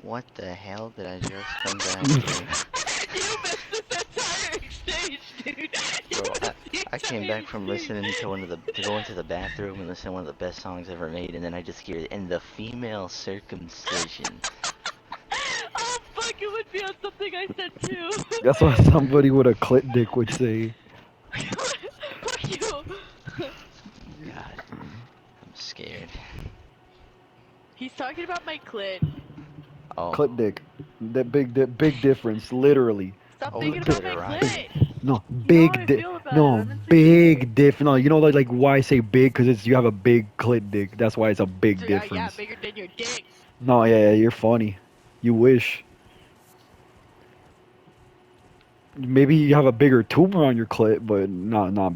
What the hell did I just come back You to? missed this entire exchange, dude. You Bro, I, missed the I came entire back from exchange. listening to go into the bathroom and listen to one of the best songs ever made, and then I just hear it in the female circumcision. Oh fuck! It would be on something I said too. That's what somebody with a clit dick would say. Fuck you. God, I'm scared. He's talking about my clit. Oh, Clit dick. Big difference, literally. Stop oh, thinking look at about it my Big, rocking. clit. no, You know how I feel about it. no, I'm insecure. no. You know, like why I say big? Because it's you have a big clit dick. That's why it's a big So yeah, difference. bigger than your dick. No, yeah, you're funny. You wish. Maybe you have a bigger tumor on your clit, but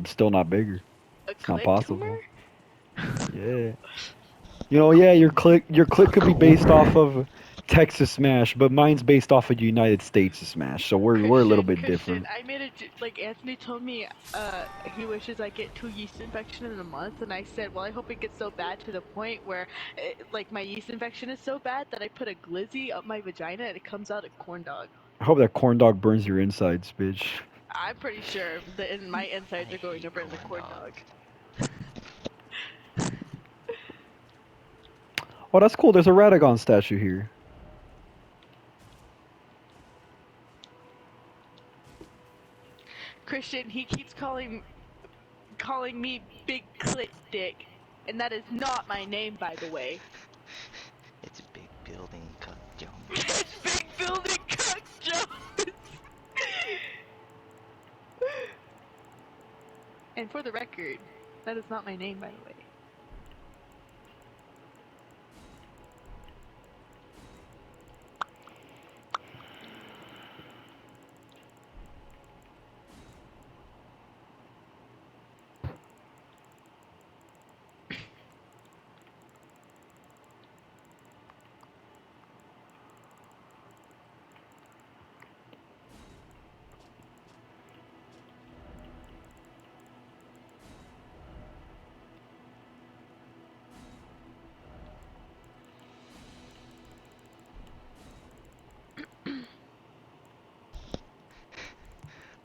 still not bigger. A It's not clit tumor? possible. Yeah. You know, yeah, your clit could be based off of Texas Smash, but mine's based off of United States Smash. So we're a little bit Christian, different. I made like Anthony told me, he wishes I get 2 yeast infections in a month, and I said, well, I hope it gets so bad to the point where, like, my yeast infection is so bad that I put a glizzy up my vagina and it comes out a corn dog. I hope that corn dog burns your insides, bitch. I'm pretty sure that my I insides are going hate over in the corn corn dog. dogs. Oh, that's cool. There's a Radagon statue here. Christian, he keeps calling me Big Clit Dick, and that is not my name, by the way. It's Big Building Cuck Jones. It's Big Building Cook Jones. And for the record, that is not my name, by the way.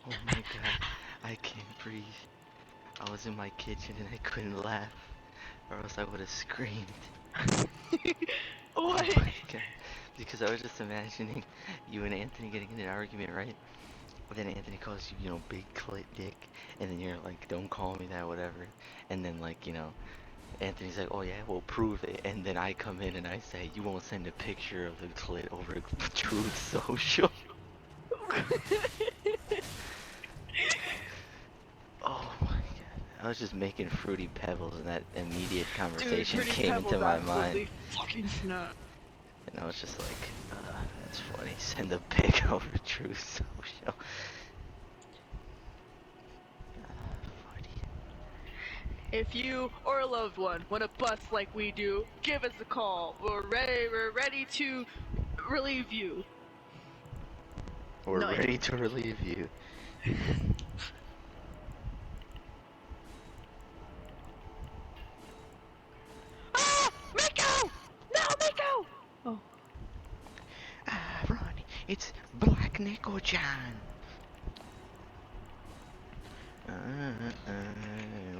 Oh my god, I can't breathe. I was in my kitchen and I couldn't laugh, or else I would have screamed. Oh What? my god. Because I was just imagining you and Anthony getting in an argument, right? And then Anthony calls you, big clit dick, and then you're like, don't call me that, whatever. And then, like, Anthony's like, oh yeah, we'll prove it. And then I come in and I say, you won't send a picture of the clit over Truth Social. Oh my god. I was just making fruity pebbles and that immediate Dude, conversation Pretty came into Pebbles my mind. absolutely fucking snap. And I was just like, that's funny. Send a pic over Truth Social. Funny. If you or a loved one want to bust like we do, give us a call. We're ready to relieve you. We're No, ready to relieve you. ah, Miko! No, Miko! Oh, Ah, Ronnie, it's Black Nico-chan.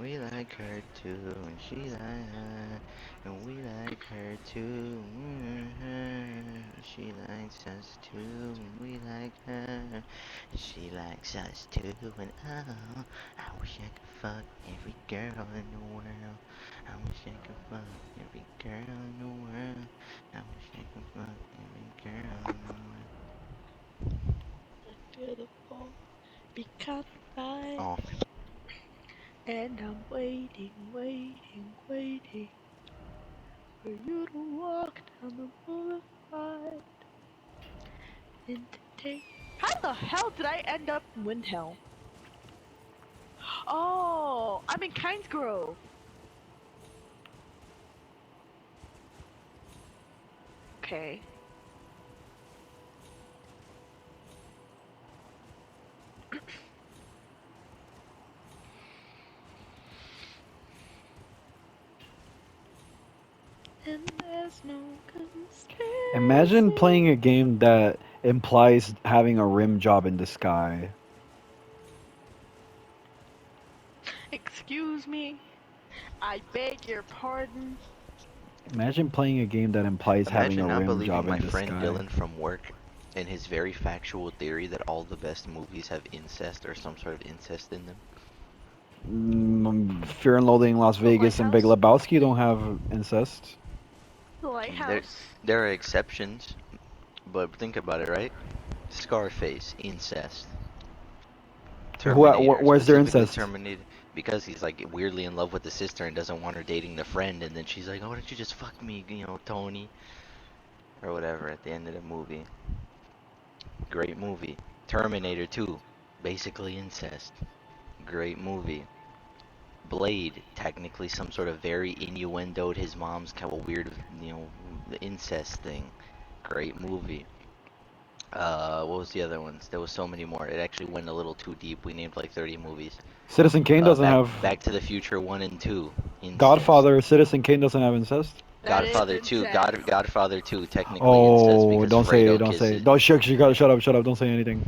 We like her too, and she like us, and we like her too. She likes us too, and we like her. She likes us too, and oh, I wish I could fuck every girl in the world. I wish I could fuck every girl in the world. I wish I could fuck every girl in the world. beautiful. Because I Oh, and I'm waiting, waiting, waiting for you to walk down the boulevard and to take. How the hell did I end up in Windhelm? Oh, I'm in Kynes Grove. Okay. And there's there's no Imagine conspiracy. playing a game that implies having a rim job in the sky. Excuse me. I beg your pardon. Imagine playing a game that implies having a Imagine not rim believing job my in the friend sky. Dylan from work and his very factual theory that all the best movies have incest or some sort of incest in them. Fear and Loathing in Las The Vegas and Big lighthouse. Lebowski don't have incest. The There, lighthouse. there are exceptions, but think about it, right? Scarface, incest. Terminator, Where's their specifically incest? Terminator, because he's like weirdly in love with the sister and doesn't want her dating the friend, and then she's like, "Oh, why don't you just fuck me, Tony, or whatever." At the end of the movie, great movie. Terminator 2, basically incest. Great movie. Blade, technically some sort of very innuendoed his mom's kind of weird, incest thing. Great movie. What was the other ones? There was so many more. It actually went a little too deep. We named like 30 movies. Citizen Kane doesn't Back have Back to the Future 1 and 2, incest. Godfather. Citizen Kane doesn't have incest. That is Godfather 2, incest. Godfather 2, technically incest Oh, because don't say it. Fredo Don't say it. kisses. Don't shut up. Shut up. Don't say anything.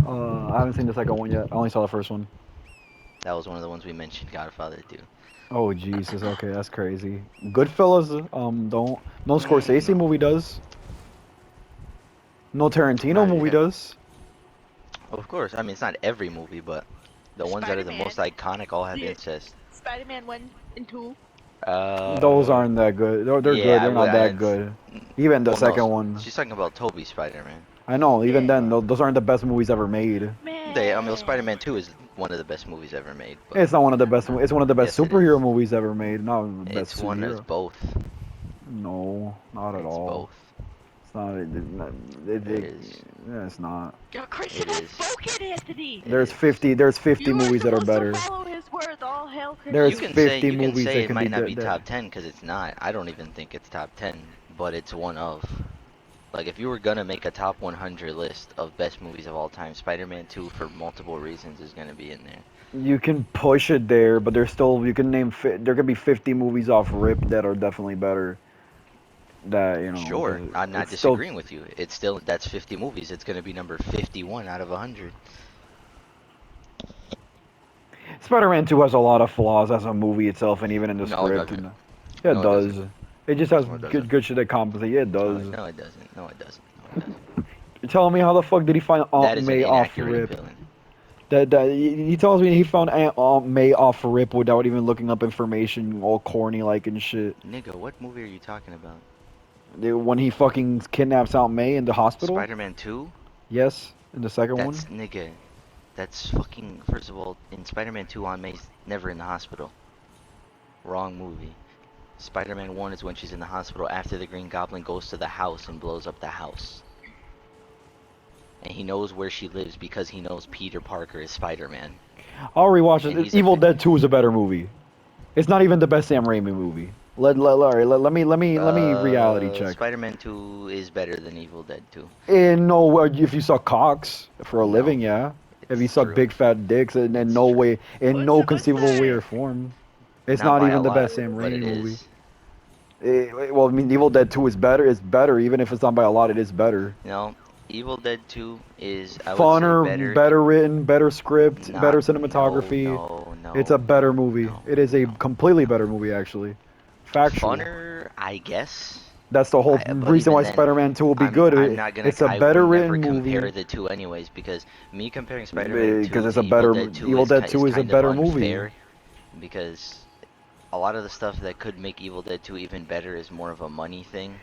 I haven't seen the second one yet. I only saw the first one. That was one of the ones we mentioned, Godfather 2. Oh Jesus. Okay, that's crazy. Goodfellas. Don't. No Scorsese No. movie does. No Tarantino Not, movie does. of course, I mean, it's not every movie, but the ones that are the most Spider-Man. iconic all have The incest. Spider-Man 1 and 2. Those Uh, aren't that good. They're good. yeah, They're not that good. Even the well, no, second one. she's talking about Toby Spider-Man. I know. Even Yeah. then, those aren't the best movies ever made. I mean, Man. Spider-Man 2 is one of the best movies ever made, but It's not one of the best. It's one of the best yes, it is. superhero movies ever made. Not the It's best one as superhero. both. No, not at It's all. both. It's not. It is. Yeah, it's not. You're Christian It is. spoken, Anthony! It is. There's 50 You are movies that are supposed to better. follow his words. All hail There's You Christian. can say 50 you can movies say that it can be might not be that. top 10 because it's not. I don't even think it's top 10, but it's one of. Like if you were gonna make a top 100 list of best movies of all time, Spider-Man 2 for multiple reasons is gonna be in there. You can push it there, but there's still you can name. There could be 50 movies off rip that are definitely better. That Sure, because I'm not it's still disagreeing with you. It's still that's 50 movies. It's gonna be number 51 out of 100. Spider-Man 2 has a lot of flaws as a movie itself, and even in the No, it script. doesn't. And yeah, it No, it doesn't. does. It just has No, it doesn't. good shit that compensates. Yeah, it No, does. no, it doesn't. No, it doesn't. No, it doesn't. You're telling me how the fuck did he find Aunt That is an May off inaccurate rip? villain. That he tells me he found Aunt May off rip without even looking up information, all corny like and shit. Nigga, what movie are you talking about? When he fucking kidnaps Aunt May in the hospital. Spider-Man 2? Yes, in the second one. That's nigga. That's fucking. First of all, in Spider-Man 2, Aunt May's never in the hospital. Wrong movie. Spider-Man 1 is when she's in the hospital after the Green Goblin goes to the house and blows up the house. And he knows where she lives because he knows Peter Parker is Spider-Man. I'll rewatch And it. he's a Evil Dead 2 is a better movie. It's not even the best Sam Raimi movie. Let me reality check. Spider-Man 2 is better than Evil Dead 2. And no, if you suck cocks for a No, living, yeah. If you it's suck true. big fat dicks, in It's no true. way, in no What's conceivable way or that? form, it's Not not by a even the lot, best Sam but Raimi it movie. is. Well, I mean, Evil Dead 2 is better. It's better, even if it's not by a lot. It is better. No, Evil Dead 2 is, I would say, Funner, better. better written, better script, better Not, no, cinematography. no, It's a no, better no, movie. no, It is a no, completely no. better movie, actually. Factual. Funner, I guess. That's the whole But reason even why then, Spider-Man 2 will be I'm good. not gonna. It's a I will better never written compare movie the two, anyways, because me comparing Spider-Man 2 because it's to a Evil better Dead 2 Evil Dead is 2 is a kind of better movie. unfair, because a lot of the stuff that could make Evil Dead 2 even better is more of a money thing.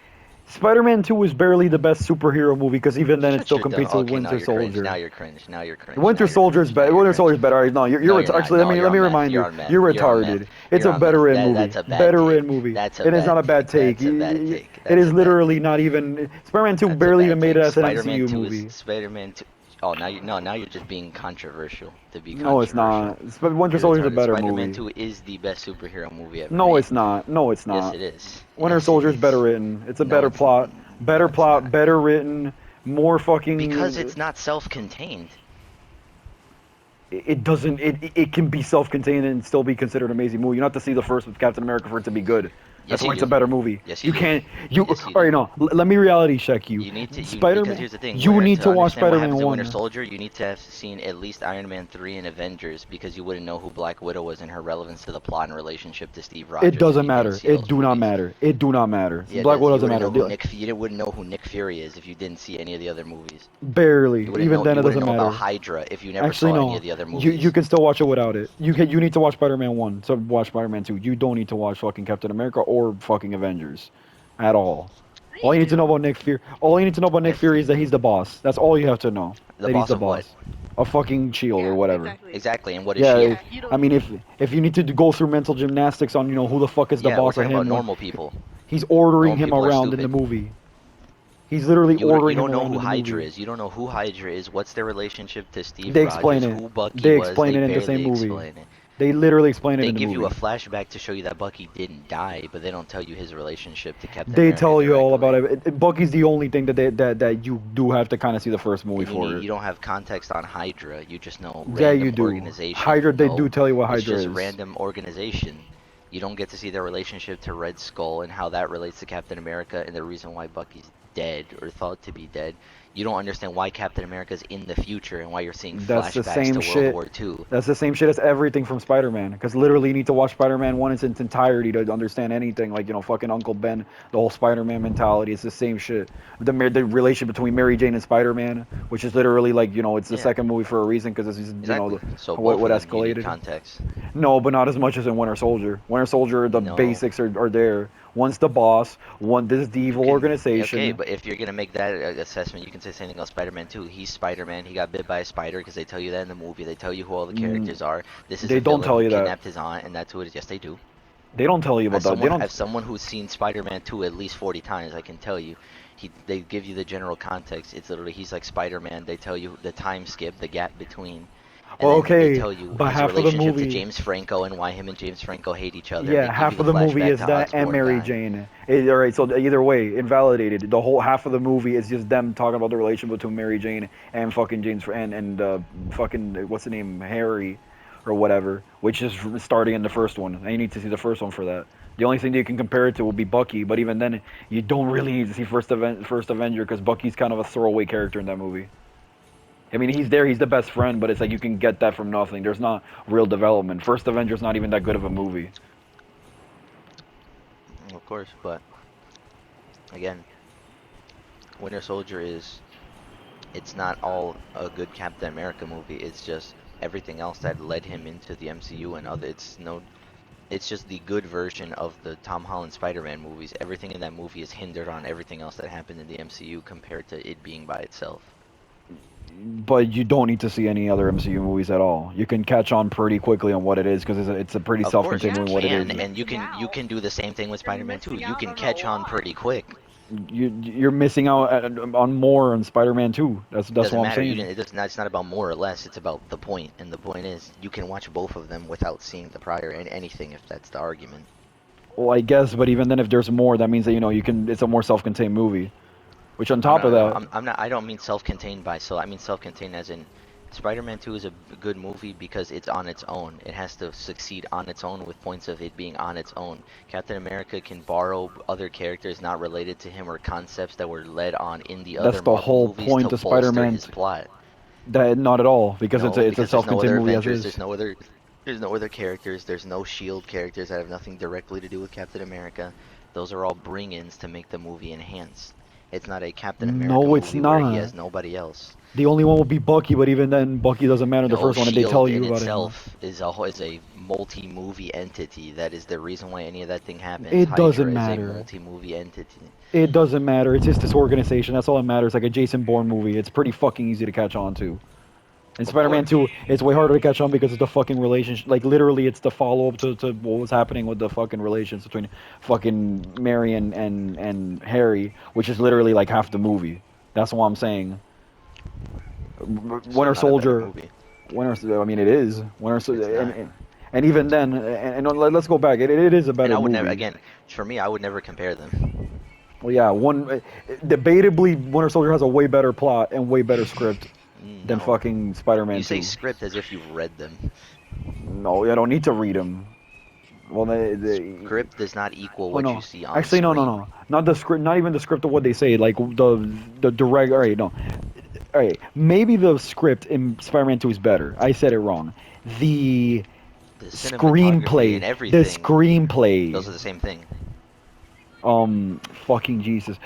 Spider-Man 2 is barely the best superhero movie because even then it Shut still your dumb. competes with Okay, now Winter you're cringe. Now Soldier. you're cringe. Now you're cringe. Now Winter you're Soldier's cringe. Now better. you're Winter cringe. Soldier's better. No, No, you're not. actually No, let you're me on meth. remind You're you. on meth. You're You're on meth. retarded. It's You're a on better meth. written That, movie. that's a bad Better take. written movie. That's a It is not bad a bad take. take. That's a bad It take. is That's a bad literally take. not even Spider-Man 2 That's a barely bad even made it take. as an Spider-Man MCU 2 is movie. Spider-Man 2. Oh, now you're just being controversial to be No, it's controversial. not. Winter You're Soldier's a retarded. better Spider-Man movie. 2 is the best superhero movie ever No, made. it's not. No, it's Yes, not. it is. Winter Yes, it Soldier's better is. written. It's a No, better it's plot. no, it's not. Better written. More Because fucking. it's not self-contained. It doesn't. It can be self-contained and still be considered an amazing movie. You don't have to see the first with Captain America for it to be good. That's Yes, why you it's a do. better movie. Yes, you You do. can't. You. Yes, you All do. right, no. Let me reality check you. You need to you because Spider-Man. here's the thing. You Where need to to watch understand what Spider-Man happens in Winter 1. Soldier, you need to have seen at least Iron Man 3 and Avengers because you wouldn't know who Black Widow was and her relevance to the plot and relationship to Steve It Rogers if doesn't you didn't matter. see It those do not movies. matter. It do not matter. Yeah, it Black does. Widow You doesn't wouldn't know matter. who you wouldn't know who Nick Fury is if you didn't see any of the other movies. Barely. Even then, You it wouldn't doesn't know about matter. Hydra if you never Actually, saw any no. of the other You movies. can still watch it without it. You need to watch Spider-Man 1 to watch Spider-Man 2. You don't need to watch fucking Captain America or fucking Avengers at all. All You you need to know do. about Nick Fury, all you need to know about Nick If Fury is that he's the boss. That's all you have to know. the That he's boss the of what? boss. A fucking shield or Yeah, whatever. exactly. Exactly, and what is Yeah, Shield? Yeah, you don't I need mean, to. if you need to go through mental gymnastics on who the fuck is the Yeah, we're boss of talking about him when normal people. he's ordering Normal him people are around in the stupid. movie. He's literally You ordering him don't know around who in the Hydra movie. is. You don't know who Hydra is. What's their relationship to Steve They explain Rogers? it. Who Bucky They was? explain They it in the same barely movie. explain it. They literally explain it They in the give you a movie. flashback to show you that Bucky didn't die, but they don't tell you his relationship to Captain They America tell you all about directly. it. Bucky's the only thing that you do have to kind of see the first movie And for it. you don't have context on Hydra. You just know Yeah, you random do. organization. Hydra, they do No, tell you what it's Hydra just is. random organization. You don't get to see their relationship to Red Skull and how that relates to Captain America and the reason why Bucky's dead or thought to be dead. You don't understand why Captain America's in the future and why you're seeing That's the flashbacks same to World shit. War II. That's the same shit as everything from Spider-Man. Because literally, you need to watch Spider-Man 1 in its entirety to understand anything. Like, fucking Uncle Ben, the whole Spider-Man mentality. It's the same shit. The relation between Mary Jane and Spider-Man, which is literally like, it's the Yeah, second movie for a reason because it's, exactly. So what, both what of them, you need escalated. context. No, but not as much as in Winter Soldier. Winter Soldier, the No. basics are there. One's the boss. One, this is the You evil can, okay, organization. but if you're gonna make that assessment, you can say the same thing about Spider-Man too. He's Spider-Man. He got bit by a spider because they tell you that in the movie. They tell you who all the Mm, characters are. This is a they don't villain tell who you that. kidnapped his aunt, and that's who it is. Yes, they do. They don't tell you about that. They don't. As someone who's seen Spider-Man 2 at least 40 times, I can tell you, they give you the general context. It's literally he's like Spider-Man. They tell you the time skip, the gap between, and Well, then they okay, tell you but his half of the relationship to movie, James Franco and why him and James Franco hate each other, and they yeah, give you half the of the movie flashback is to that and Osborn Mary dying. Jane. All right, so either way, invalidated. The whole half of the movie is just them talking about the relation between Mary Jane and fucking James and fucking what's the name Harry or whatever, which is starting in the first one. And you need to see the first one for that. The only thing that you can compare it to will be Bucky, but even then, you don't really need to see first Avenger because Bucky's kind of a throwaway character in that movie. I mean, he's there, he's the best friend, but it's like you can get that from nothing. There's not real development. First Avenger's not even that good of a movie. Of course, but again, Winter Soldier is it's not all a good Captain America movie. It's just everything else that led him into the MCU and other. It's just the good version of the Tom Holland Spider-Man movies. Everything in that movie is hindered on everything else that happened in the MCU compared to it being by itself. But you don't need to see any other MCU movies at all. You can catch on pretty quickly on what it is because it's a pretty Of course self-contained you Yeah, movie. but What it you're can, is, and missing you out. can do the same thing with You're Spider-Man too. missing You out can on a catch on lot. pretty quick. you're missing out on more on Spider-Man 2. It That's doesn't what I'm matter. You saying. didn't. It's not about more or less. It's about the point, and the point is you can watch both of them without seeing the prior and anything if that's the argument. Well, I guess, but even then, if there's more, that means that you can. It's a more self-contained movie. Which on top of that, I'm not. I don't mean self-contained by so. I mean self-contained as in Spider-Man 2 is a good movie because it's on its own. It has to succeed on its own with points of it being on its own. Captain America can borrow other characters not related to him or concepts that were led on in the that's other the Marvel whole movies to point of bolster Spider-Man. his plot. That not at all because No, it's a because there's no self-contained other movie as Avengers. is. There's no other characters. There's no Shield characters that have nothing directly to do with Captain America. Those are all bring-ins to make the movie enhance. It's not a Captain America No, it's movie where he not. has nobody else. The only one will be Bucky, but even then, Bucky doesn't matter in the No, first one, and they tell Shield you in about him. itself is a multi-movie entity. That is the reason why any of that thing happens. It doesn't Hydra is a matter. multi-movie entity. It doesn't matter. It's just this organization. That's all that matters. Like a Jason Bourne movie. It's pretty fucking easy to catch on to. In Of Spider-Man course. 2, it's way harder to catch on because it's the fucking relationship. Like, literally, it's the follow-up to what was happening with the fucking relations between fucking Mary and Harry, which is literally like half the movie. That's what I'm saying. Still Winter not a better Soldier, movie. I mean, it is. It's not. And even then, let's go back. It is a And better I would never, movie. again, for me, I would never compare them. Well, yeah, debatably, Winter Soldier has a way better plot and way better script than No. fucking You Spider-Man say 2. script as if you've read them. No, I don't need to read them. Well, Script does not equal oh what you no, see on actually no, no, screen. no, not the script, not even the script of what they say. Like the direct. All right, no, all right. Maybe the script in Spider-Man 2 is better. I said it wrong. The The cinematography and screenplay, the everything, those screenplay. are the same thing. Fucking Jesus,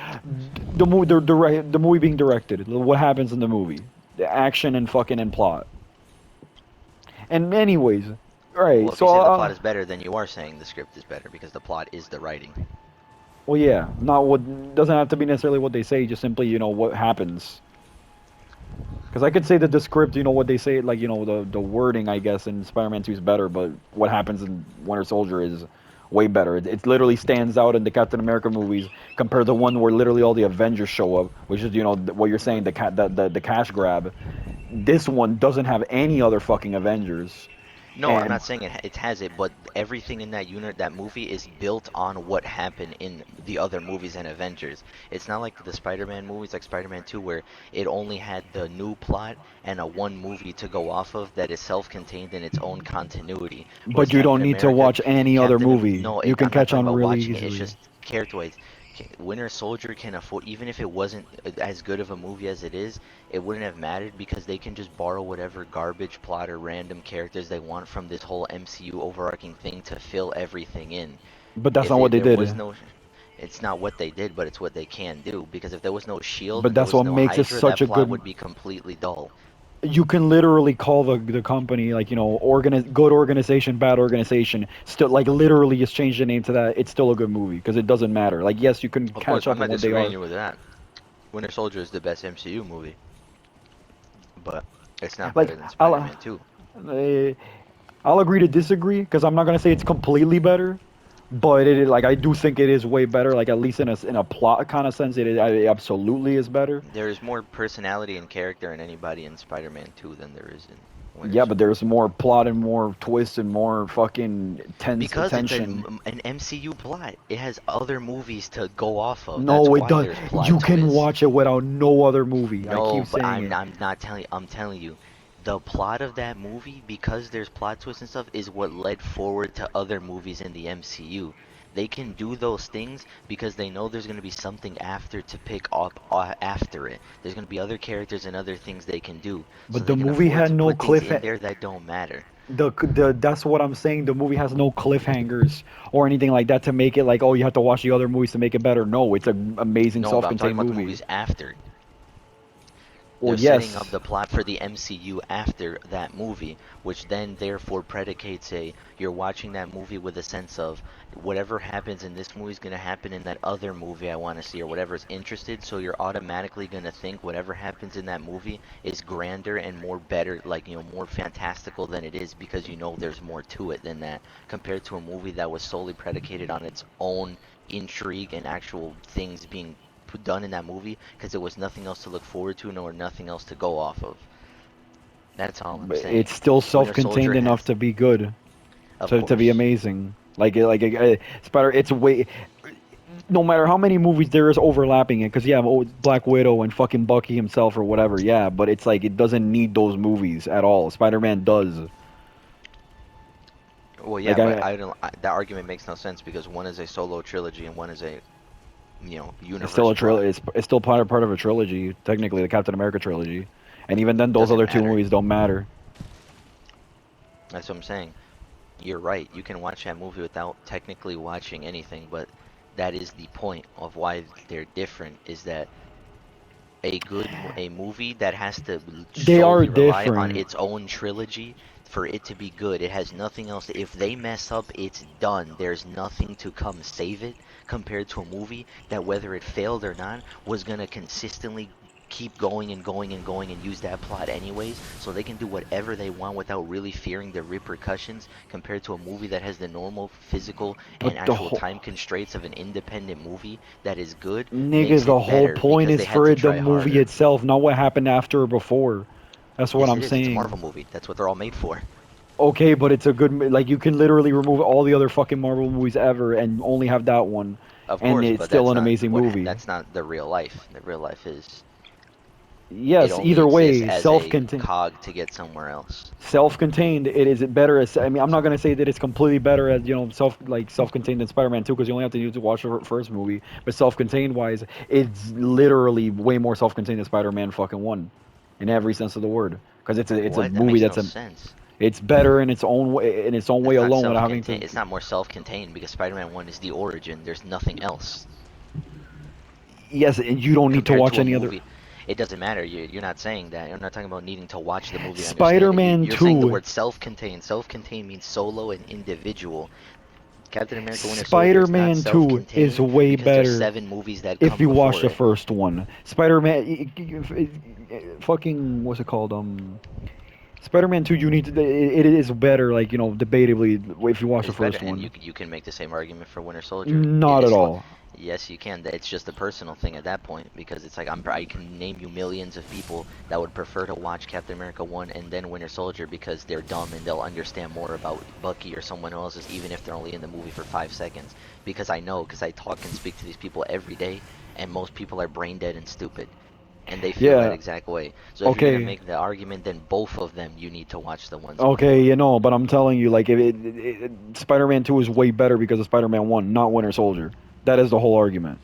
the movie being directed. What happens in the movie? The action and fucking and plot. And anyways, all right. Well, if So you're saying the plot is better, then you are saying the script is better because the plot is the writing. well, yeah, not what doesn't have to be necessarily what they say, just simply what happens. Because I could say that the script, what they say, like the wording, I guess, in Spider-Man 2 is better, but what happens in Winter Soldier is way better. It literally stands out in the Captain America movies compared to one where literally all the Avengers show up, which is what you're saying, the cash grab. This one doesn't have any other fucking Avengers, No, I'm and not saying it has it, but everything in that that movie is built on what happened in the other movies and Avengers. It's not like the Spider-Man movies, like Spider-Man 2, where it only had the new plot and a one movie to go off of that is self-contained in its own continuity. Whereas but you don't Captain need to America, watch any other movie. no, You can I'm not catch talking on about really watching it. It's easily. just character-wise. Winter Soldier can afford, even if it wasn't as good of a movie as it is, it wouldn't have mattered because they can just borrow whatever garbage plot or random characters they want from this whole MCU overarching thing to fill everything in. But that's If not what they there was did. no, it's not what they did, but it's what they can do. Because if there was no Shield But and there that's was what no makes it Hydra, such that a plot good. would be completely dull. You can literally call the company like good organization, bad organization. Still, like literally, just change the name to that. It's still a good movie because it doesn't matter. Like yes, you can Of course, catch I'm up on not what they disagreeing are, you with that. Winter Soldier is the best MCU movie, but it's not better like than I'll Spider-Man 2. uh, I'll agree to disagree because I'm not gonna say it's completely better, but like I do think it is way better. Like at least in a plot kind of sense, it absolutely is better. There is more personality and character in anybody in Spider-Man 2 than there is in Winter Yeah, but there's Soldier. more plot and more twists and more fucking tense Because it's tension. an MCU plot. It has other movies to go off of. That's No, it why does. there's plot You can twists. watch it without no other movie. I No, keep but saying it. I'm not telling I'm telling you. The plot of that movie, because there's plot twists and stuff, is what led forward to other movies in the MCU. They can do those things because they know there's going to be something after to pick up after it. There's going to be other characters and other things they can do. So But they the can movie afford had to no put things cliff. in there that don't matter. The that's what I'm saying. The movie has no cliffhangers or anything like that to make it like, oh, you have to watch the other movies to make it better. No, it's an amazing No, but I'm talking self-contained about the movie. movies after. Well, They're setting up yes, the plot for the MCU after that movie, which then therefore predicates you're watching that movie with a sense of whatever happens in this movie is going to happen in that other movie I want to see or whatever's interested, so you're automatically going to think whatever happens in that movie is grander and more better, like, more fantastical than it is because you know there's more to it than that compared to a movie that was solely predicated on its own intrigue and actual things being done in that movie because there was nothing else to look forward to nor nothing else to go off of. That's all I'm it's saying. still Winter self-contained Soldier enough has, to be good, of to be course. amazing. Spider. It's way. No matter how many movies there is overlapping it, because yeah, Black Widow and fucking Bucky himself or whatever, yeah, but it's like it doesn't need those movies at all. Spider-Man does. Well, Like yeah, but I, that argument makes no sense because one is a solo trilogy and one is a, it's still universe a plot. trilogy. It's still part of a trilogy, technically, the Captain America trilogy, and even then, those Doesn't other two matter. movies don't matter. That's what I'm saying. You're right. You can watch that movie without technically watching anything, but that is the point of why they're different is that a movie that has to They are solely rely on different. its own trilogy for it to be good. It has nothing else. If they mess up, it's done. There's nothing to come save it compared to a movie that whether it failed or not was gonna consistently keep going and going and going and use that plot anyways, so they can do whatever they want without really fearing the repercussions compared to a movie that has the normal physical and But the actual whole time constraints of an independent movie that is good nigga, makes the it whole better point because is they had for to the try movie harder. itself, not what happened after or before. That's what Yes, I'm it is. It's a Marvel saying. movie. That's what they're all made for. Okay, but it's a good like you can literally remove all the other fucking Marvel movies ever and only have that one, Of and course, it's but still an amazing movie. that's not the real life. The real life is. It Yes, only either exists way, as a self-contained. cog to get somewhere else. Self-contained, it is better as, I mean, I'm not gonna say that it's completely better as, self-contained than Spider-Man 2, because you only have to use to watch the first movie. But self-contained wise, it's literally way more self-contained than Spider-Man fucking 1, in every sense of the word, because it's a What? That movie makes no that's a sense. it's better in its own way That's not alone without having self-contained. to. It's not more self-contained because Spider-Man 1 is the origin. There's nothing else Yes, and you don't need to compared watch to a any other. movie. It doesn't matter. You're not saying that. You're not talking about needing to watch the movie to understand it. Spider-Man You're saying the 2 word self-contained. Self-contained means solo and individual. Captain America Winter Soldier is not Spider-Man 2 is self-contained way because there's better 7 movies that if come you watch before the it. first one. Spider-Man, fucking, what's it called? Spider-Man 2, you need to. It is better, like, debatably, if you watch the Is better, first and one. you can make the same argument for Winter Soldier. It Not at is all. yes, you can. It's just a personal thing at that point because it's like I can name you millions of people that would prefer to watch Captain America 1 and then Winter Soldier because they're dumb and they'll understand more about Bucky or someone else's even if they're only in the movie for 5 seconds. Because I know, because I talk and speak to these people every day, and most people are brain dead and stupid. And they feel that Yeah. exact way. So if you're gonna Okay. make the argument, then both of them you need to watch the ones Okay, before. but I'm telling you, like, if Spider-Man 2 is way better because of Spider-Man 1, not Winter Soldier. That is the whole argument.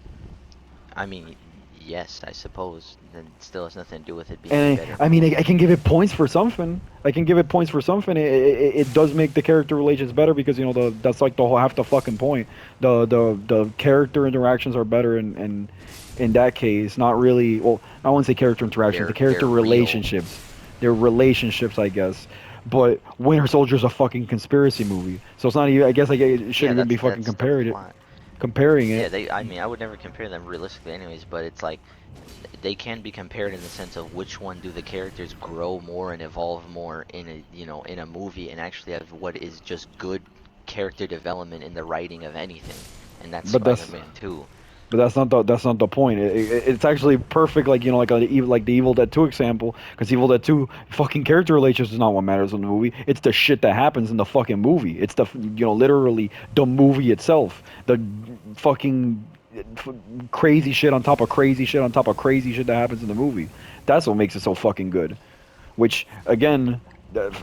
I mean, yes, I suppose. Then it still has nothing to do with it being a And better I mean, I movie. can give it points for something. I can give it points for something. It does make the character relations better because that's like the whole half the fucking point. The character interactions are better in that case. Not really. Well, I wouldn't say character interactions. The They're character real. relationships. Their relationships, I guess. But Winter Soldier's a fucking conspiracy movie, so it's not even. I guess like it Yeah, shouldn't even be fucking that's the compared it. plot. Comparing Yeah, it. they. I mean, I would never compare them realistically, anyways. But it's like they can be compared in the sense of which one do the characters grow more and evolve more in a in a movie and actually have what is just good character development in the writing of anything, and that's But that's Spider-Man 2. But that's not the point. It's actually perfect, like like the Evil Dead 2 example, because Evil Dead 2 fucking character relations is not what matters in the movie. It's the shit that happens in the fucking movie. It's literally the movie itself. The fucking f- crazy shit on top of crazy shit on top of crazy shit that happens in the movie. That's what makes it so fucking good. Which again,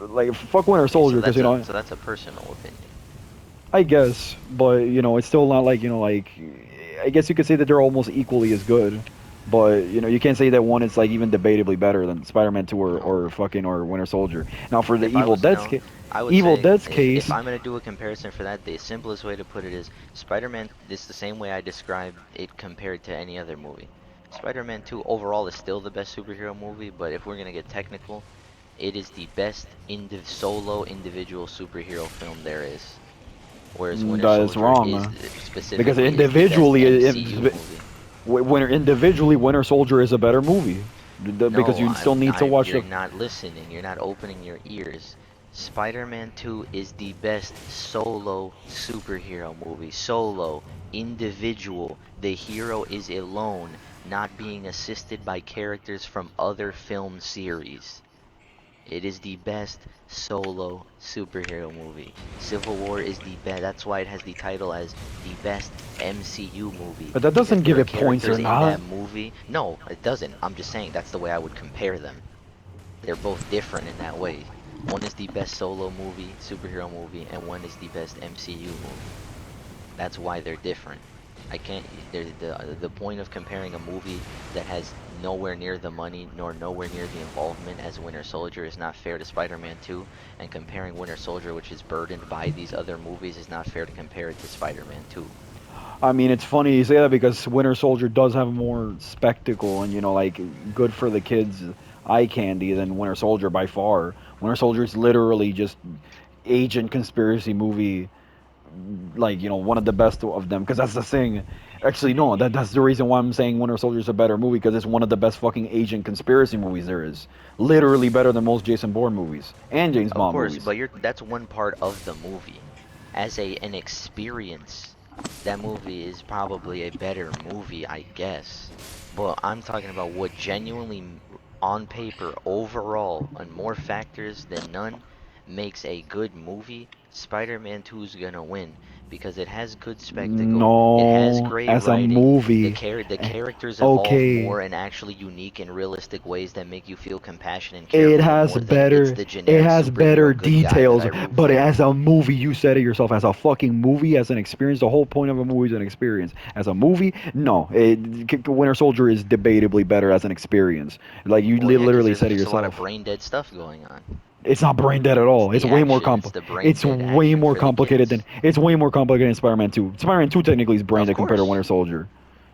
like fuck Winter Okay, Soldier, because so that's a personal opinion. I guess, but it's still not like I guess you could say that they're almost equally as good, but you can't say that one is like even debatably better than Spider-Man 2 No, or Winter Soldier. Now for the if I was no, I would Evil say Dead's if case, I'm gonna do a comparison for that, the simplest way to put it is Spider-Man. This the same way I describe it compared to any other movie. Spider-Man 2 overall is still the best superhero movie, but if we're gonna get technical, it is the best solo individual superhero film there is. Whereas Winter that is Soldier wrong, is because specifically is the best individually, MCU movie. Winter Soldier is a better movie, because No, you still need to watch you're the. not listening. You're not opening your ears. Spider-Man 2 is the best solo superhero movie. Solo, individual. The hero is alone, not being assisted by characters from other film series. It is the best solo superhero movie. Civil War is the best. That's why it has the title as the best MCU movie But that because doesn't there give are it points or characters in that not. movie. No, it doesn't. I'm just saying that's the way I would compare them. They're both different in that way. One is the best solo movie, superhero movie, and one is the best MCU movie. That's why they're different. I can't. The point of comparing a movie that has nowhere near the money nor nowhere near the involvement as Winter Soldier is not fair to Spider-Man 2, and comparing Winter Soldier, which is burdened by these other movies, is not fair to compare it to Spider-Man 2. I mean, it's funny you say that because Winter Soldier does have more spectacle and like good for the kids eye candy than Winter Soldier by far. Winter Soldier is literally just agent conspiracy movie, like one of the best of them. Because that's the thing. Actually, no, that's the reason why I'm saying Winter Soldier is a better movie, because it's one of the best fucking agent conspiracy movies there is. Literally better than most Jason Bourne movies and James Of Bond course, movies. but that's one part of the movie. As an experience, that movie is probably a better movie, I guess. But I'm talking about what genuinely, on paper, overall, on more factors than none, makes a good movie. Spider-Man 2 is gonna win because it has good spectacle. It has No, great as a writing. movie. The eh, characters evolve Okay, more in actually unique and realistic ways that make you feel compassion and care it for them has more than it's better the it generic has better superhero good guy that details, I root but for. as a movie, you said it yourself, as a fucking movie, as an experience, the whole point of a movie is an experience. As a movie, no, Winter Soldier is debatably better as an experience. Like you Well, yeah, because literally there's said it just a lot of yourself. brain dead stuff going on. It's not brain dead at It's all. the action. It's the brain It's dead way action more for the complicated kids. than Spider-Man 2. Spider-Man 2 technically is brain Of dead compared to course, Winter Soldier.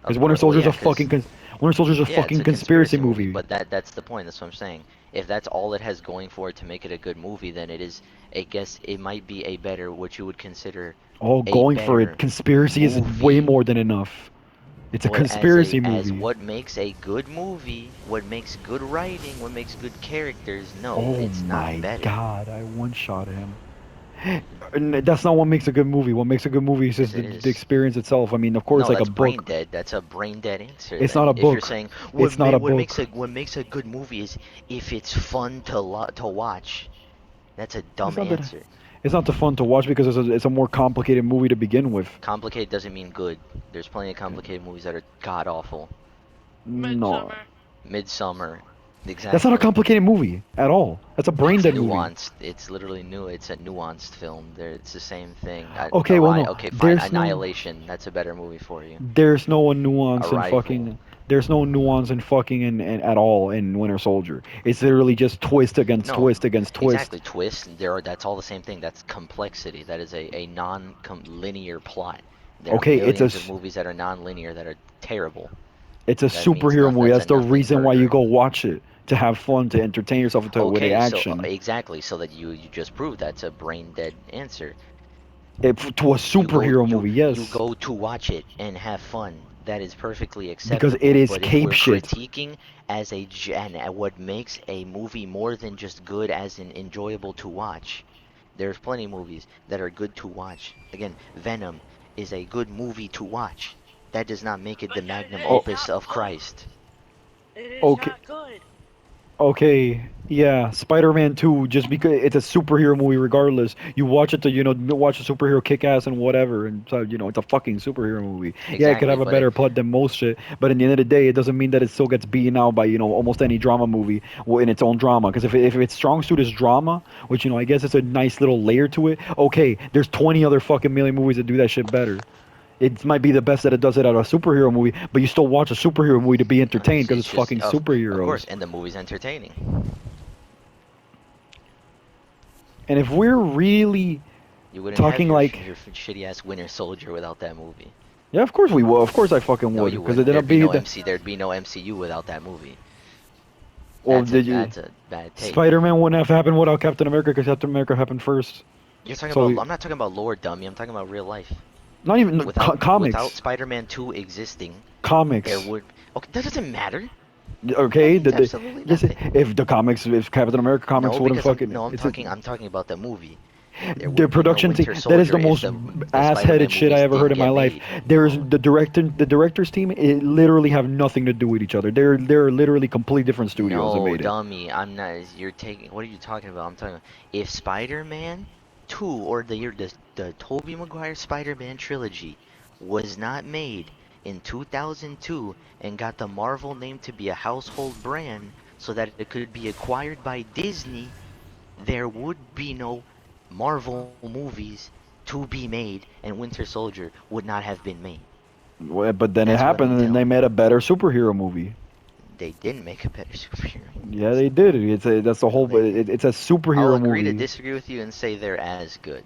Because of course. Well, yeah, because Winter Soldier's a yeah, it's fucking a conspiracy conspiracy movie, movie. but that's the point. That's what I'm saying. If that's all it has going for it to make it a good movie, then it is. I guess it might be a better, what you would consider Oh, a going for it. better Conspiracy is way movie. more than enough. It's a But conspiracy as movie. what makes a good movie, what makes good writing, what makes good characters, no, Oh it's not my better. god, I one shot him. And that's not what makes a good movie. What makes a good movie is Yes, just it the is. experience itself. I mean, of course, No, like a that's brain book. dead. That's a brain dead answer. It's not Then, a if you're book. saying It's not a makes book. a good movie is if it's fun to watch, that's a It's dumb not that. answer. It's not the fun to watch because it's a more complicated movie to begin with. Complicated doesn't mean good. There's plenty of complicated movies that are god awful. No, Midsummer. Midsummer, that's not a exactly. complicated movie at all. That's a brain It's dead movie. nuanced. It's literally new. It's a nuanced film. There, it's the same thing. Okay, well, no, Okay, fine. there's no. Annihilation. That's a better movie for you. There's no nuance in Arrival. fucking. There's no nuance in fucking in at all in Winter Soldier. It's literally just twist against No, twist against twist. exactly. Twist. There are. That's all the same thing. That's complexity. That is a non-linear plot. There are Okay, millions of movies that are non-linear that are terrible. it's a That means superhero movie. that's That's a the nothing reason why you burger. go watch it to have fun, to entertain yourself with the Okay, so action. exactly. So that you just proved that's a brain dead answer. To a superhero movie, You yes, go to watch it and have fun. That is perfectly because it acceptable. is But if cape we're shit. critiquing as and at what makes a movie more than just good, as in enjoyable to watch, there's plenty of movies that are good to watch. Again, Venom is a good movie to watch. That does not make it the But magnum it is Oh, opus not of good. Christ. It is okay, not good. okay, yeah, Spider-Man 2, just because it's a superhero movie, regardless. You watch it to, watch a superhero kick ass and whatever, and so, it's a fucking superhero movie. Yeah, it could Exactly, have a but it, better plot than most shit, but in the end of the day, it doesn't mean that it still gets beaten out by, almost any drama movie in its own drama. Because if its strong suit is drama, which, I guess it's a nice little layer to it, okay, there's 20 other fucking million movies that do that shit better. It might be the best that it does it out of a superhero movie, but you still watch a superhero movie to be entertained because it's it's just fucking of course, superheroes. and the movie's entertaining. And if we're really You wouldn't have talking like, your shitty ass Winter Soldier without that movie. yeah, of course we will. Of course I fucking No, would, you because it wouldn't. didn't be the. There'd be no MCU without that movie. Well, did you? That's a bad take. Spider-Man wouldn't have happened without Captain America, because Captain America happened first. You're talking So about I'm not talking about lore, dummy. I'm talking about real life. not even Without comics, Spider-Man 2 existing, there comics. would Okay, that doesn't matter. That Okay, means absolutely just nothing. if the comics, if Captain America comics No, wouldn't because fucking, I'm it's a, talking about the movie. There the would be no production team, Winter that is Soldier the if most the ass-headed Spider-Man shit I movies ever heard didn't in my get life. made. There's the directors team. It literally have nothing to do with each other. They're literally completely different studios that No, made it. dummy. I'm not. You're taking. What are you talking about? I'm talking. If Spider-Man 2 or the Tobey Maguire Spider-Man trilogy was not made in 2002 and got the Marvel name to be a household brand so that it could be acquired by Disney, there would be no Marvel movies to be made, and Winter Soldier would not have been made. But then it That's what happened, I'm and then they telling you. made a better superhero movie. They didn't make a better superhero Yeah, movies. they did. That's the No, whole. they didn't. It's a I'll superhero agree to movie. disagree with you and say they're as good.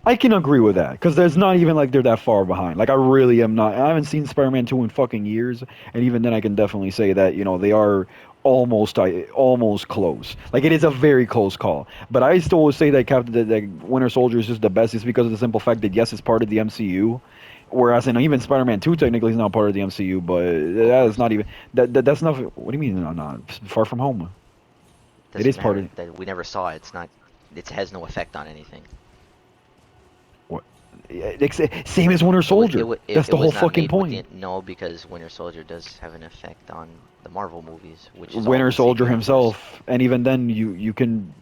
I can agree with that because there's not even like they're that far behind. Like I really am not. I haven't seen Spider-Man 2 in fucking years, and even then I can definitely say that they are almost close. Like it is a very close call. But I still would say that that Winter Soldier is just the best, just because of the simple fact that yes, it's part of the MCU. Whereas even Spider-Man 2 technically is not part of the MCU, but Of that is course not not. even that's not. What do you mean? No, no, Far From Home. It Doesn't is part matter of. that we never saw it. It's not. It has no effect on anything. What? Same as Winter Soldier. That's It the whole was not fucking made with point. the no, because Winter Soldier does have an effect on the Marvel movies, which is all Winter the same Soldier universe. himself, and even then, you can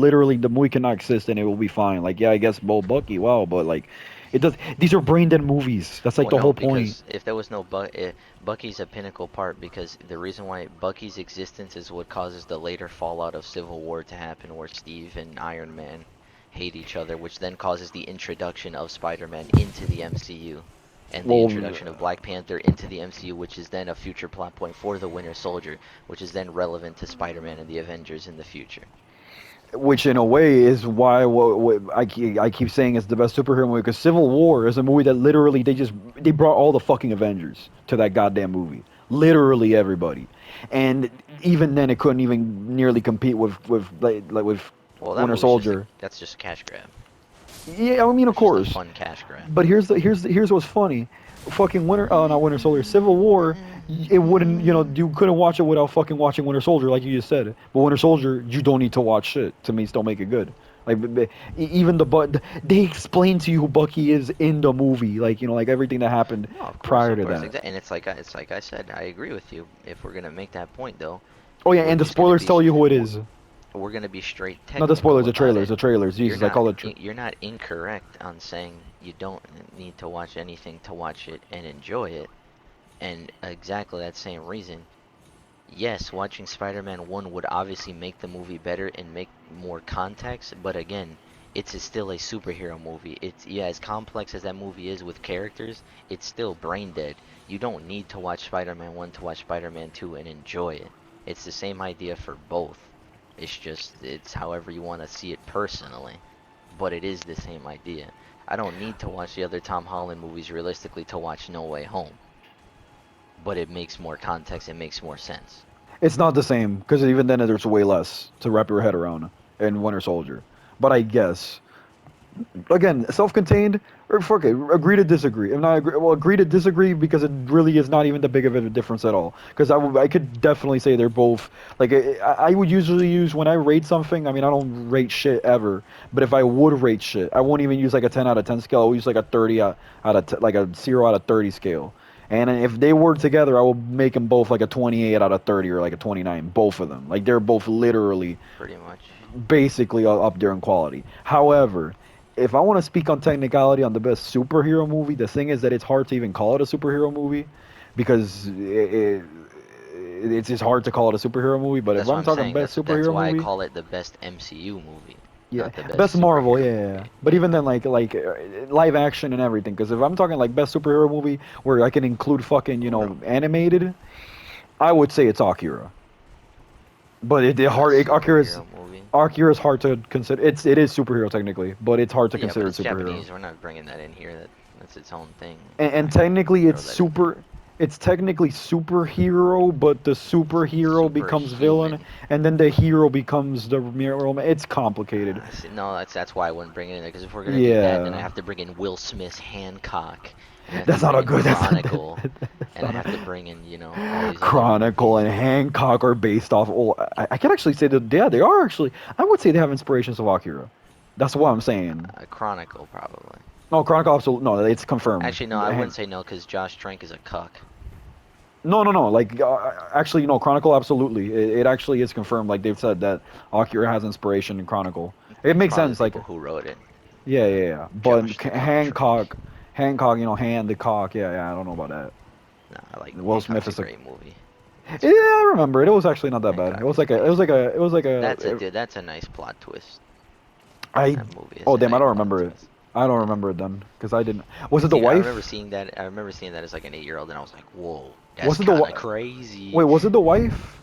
literally, the movie cannot exist and it will be fine. Like, yeah, I guess Bucky, wow, but like, It does. These are brain dead movies. That's like Well, the no, whole point. because if there was no Bucky's a pinnacle part because the reason why Bucky's existence is what causes the later fallout of Civil War to happen, where Steve and Iron Man hate each other, which then causes the introduction of Spider-Man into the MCU, and the Well, introduction of Black Panther into the MCU, which is then a future plot point for the Winter Soldier, which is then relevant to Spider-Man and the Avengers in the future. which in a way is why what I keep saying is the best superhero movie because Civil War is a movie that literally they brought all the fucking Avengers to that goddamn movie, literally everybody, and even then it couldn't even nearly compete with with Well, that Winter movie's just Soldier. that's just a cash grab. Yeah, I mean of It's just a course, fun cash grab. but here's what's funny, fucking Winter not Winter Soldier, Civil War. It wouldn't, you couldn't watch it without fucking watching Winter Soldier, like you just said. But Winter Soldier, you don't need to watch shit to me still make it good. Like even but they explain to you who Bucky is in the movie, like like everything that happened No, prior of to course, that. exactly. And it's like I said, I agree with you. If we're gonna make that point, though, Oh yeah, we're and the just gonna spoilers be tell you who it we're, is. we're gonna be straight Not the technical spoilers, about it. the trailers. Jesus, I call it. You're not incorrect on saying you don't need to watch anything to watch it and enjoy it. And exactly that same reason, yes, watching Spider-Man 1 would obviously make the movie better and make more context, but again, still a superhero movie. It's yeah, as complex as that movie is with characters, it's still brain dead. You don't need to watch Spider-Man 1 to watch Spider-Man 2 and enjoy it. It's the same idea for both. It's however you want to see it personally, but it is the same idea. I don't need to watch the other Tom Holland movies realistically to watch No Way Home, but it makes more context, it makes more sense. It's not the same because even then there's way less to wrap your head around in Winter Soldier. But I guess again, self-contained or fuck it, agree to disagree. If not agree, well, agree to disagree because it really is not even that big of a difference at all. Because I could definitely say they're both like I would usually use when I rate something. I mean, I don't rate shit ever, but if I would rate shit, I won't even use like a 10 out of 10 scale. I'll use like a 30 out of like a 0 out of 30 scale. And if they were together, I will make them both like a 28 out of 30 or like a 29. Both of them, like they're both literally Pretty much. basically up there in quality. However, if I want to speak on technicality on the best superhero movie, the thing is that it's hard to even call it a superhero movie because it's just hard to call it a superhero movie. But if That's what I'm I'm talking saying. best That's superhero why I movie, call it the best MCU movie, yeah, not the best best Marvel, yeah, superhero yeah, yeah. movie. But Yeah. even then, live action and everything. Because if I'm talking like best superhero movie where I can include fucking Bro, animated, I would say it's Akira. But best superhero movie. Akira is hard to consider. It is superhero technically, but it's hard to Yeah, but consider it it's superhero. Japanese. We're not bringing that in here. That's its own thing. We're And not gonna technically throw that in there. it's technically superhero, but the superhero becomes villain, Superhuman. and then the hero becomes the hero. It's complicated. See, no, that's why I wouldn't bring it in there. Because if we're gonna do that, then I Yeah, have to bring in Will Smith's Hancock, and I have to that's not bring a in good. Chronicle, That's and I not have to a bring in all these other Chronicle movies. and Hancock are based off. Oh, I can actually say that. Yeah, they are actually. I would say they have inspirations of Akira. That's what I'm saying. Chronicle probably. No, Chronicle absolutely no. It's confirmed. Actually, no, I wouldn't say no because Josh Trank is a cuck. No. Like, actually, no. Chronicle, absolutely. It actually is confirmed. Like they've said that Akira has inspiration in Chronicle. It It's makes probably the sense. Like, people who wrote it. yeah. But Josh the Cuck Trank. Hancock, hand the cock. Yeah. I don't know about that. No, I like Will Smith Hancock's a is a. great movie. Yeah, It's great. I remember it. It was actually not that bad. It Hancock was is like a. It was like amazing. a. It was like That's a a. dude. That's a nice plot twist. I. That movie is Oh a damn! I nice don't plot remember it. twist. I don't Yeah. remember it then because I didn't. Was it the See, I remember wife? seeing that. I remember seeing that as like an 8-year-old, and I was like, "Whoa, that's Was it the? kind of Wait, crazy." was it the wife?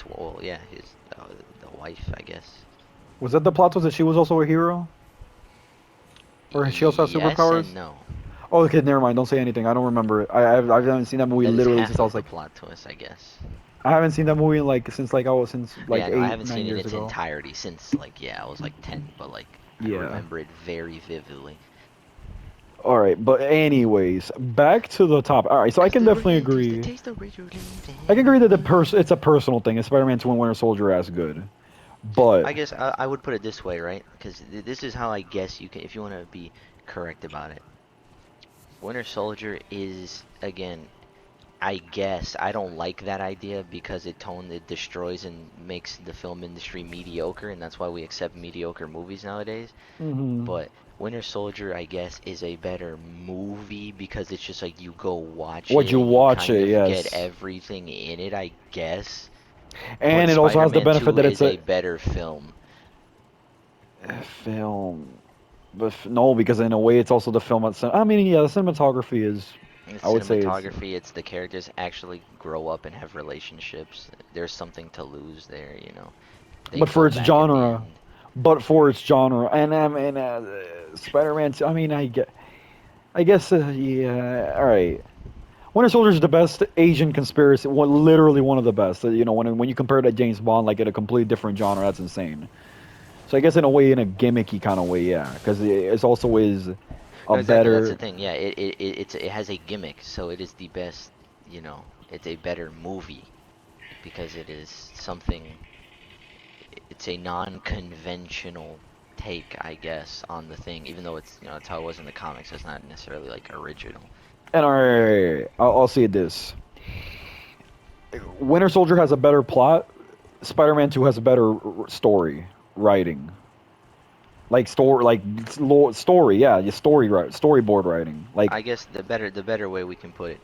Well, yeah, the wife, I guess. Was that the plot twist that she was also a hero, or she also has Yes superpowers? and no. Oh, okay, never mind. Don't say anything. I don't remember it. I haven't seen that movie That is literally half since I was of the like plot twist, I guess. I haven't seen that movie in since like Yeah, no, I eight haven't nine seen it in years its ago. entirety since like yeah, I was like 10, but like I Yeah. remember it very vividly. All right, but anyways, back to the top. All right, so I As can the definitely rain tastes the agree. taste of rich I can agree that living. it's a personal thing. Spider-Man 2 and Winter Soldier as good, but I guess I would put it this way, right? Because this is how I guess you can, if you want to be correct about it. Winter Soldier is again I guess I don't like that idea because it destroys and makes the film industry mediocre, and that's why we accept mediocre movies nowadays. Hmm. But Winter Soldier, I guess, is a better movie because it's just like you go watch What it you and you watch kind it, of get yes, everything in it, I guess. But and it also has the Spider-Man benefit 2 that it's is a a better film. film. But no, because in a way, it's also the film. I mean, yeah, the cinematography is, The I would say, it's. cinematography, it's the characters actually grow up and have relationships. There's something to lose there, you know. They But for go its back at the genre, end. and I mean, Spider-Man. I mean, I guess, yeah. All right. Winter Soldier is the best Asian conspiracy. One, literally one of the best. You know, when you compare it to James Bond, like in a completely different genre, that's insane. So I guess in a way, in a gimmicky kind of way, yeah, because it's also is a No, exactly. That's the better. thing. Yeah, it has a gimmick, so it is the best. You know, it's a better movie because it is something. It's a non-conventional take, I guess, on the thing. Even though it's it's how it was in the comics. It's not necessarily like original. And all right, I'll say this: Winter Soldier has a better plot. Spider-Man 2 has a better story writing, story. Yeah, your storyboard writing. Like I guess the better way we can put it,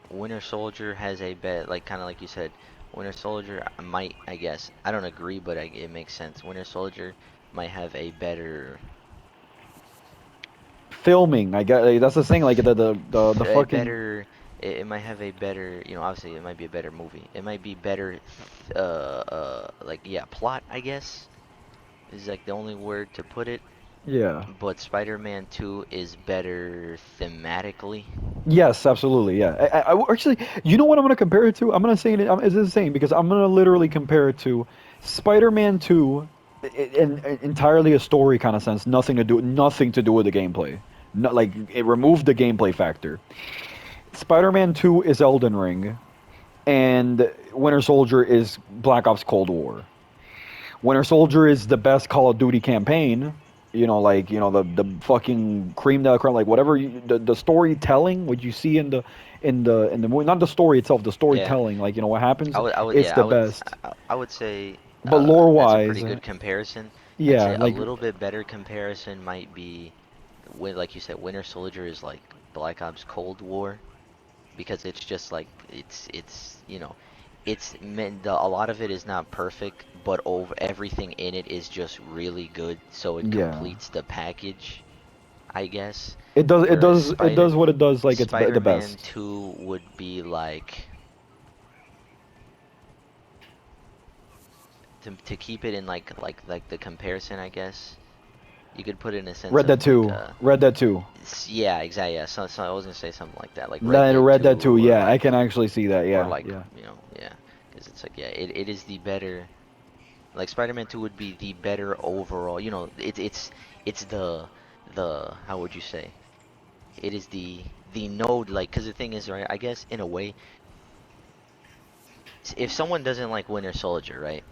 Winter Soldier has a bet like kind of like you said. Winter Soldier might, I guess, I don't agree, but it makes sense. Winter Soldier might have a better filming. I guess like, that's the thing. Like the a fucking better it might have a better, obviously it might be a better movie. It might be better like yeah, plot, I guess, is like the only word to put it. yeah. But Spider-Man 2 is better thematically. Yes, absolutely. Yeah. Actually, you know what I'm going to compare it to? I'm going to say it. It's insane because I'm going to literally compare it to Spider-Man 2, in entirely a story kind of sense. Nothing to do with the gameplay. Not like it removed the gameplay factor. Spider-Man 2 is Elden Ring, and Winter Soldier is Black Ops Cold War. Winter Soldier is the best Call of Duty campaign. The fucking cream de la creme, like whatever the storytelling, what you see in the movie, not the story itself, the Yeah. storytelling, like what happens, it's Yeah, the best. I would say But lore that's a wise, pretty good comparison. I'd yeah, say a like little bit better comparison might be when, like you said, Winter Soldier is like Black Ops Cold War because it's just like it's meant a lot of it is not perfect, but over everything in it is just really good, so it yeah, completes the package, I guess. it does it Whereas does it does what it does, like it's the Spider-Man best. 2 would be like to keep it in like the comparison, I guess. You could put it in a sense Red of Dead like 2, Red Dead 2, yeah, exactly, yeah. So I was gonna say something like that, like Red Dead Red Dead 2. 2 Yeah, I can actually see that. or Yeah, like, yeah. yeah, because it's like yeah, it is the better like Spider-Man 2 would be the better overall. It's the how would you say? It is the node like because the thing is right. I guess in a way, if someone doesn't like Winter Soldier, right?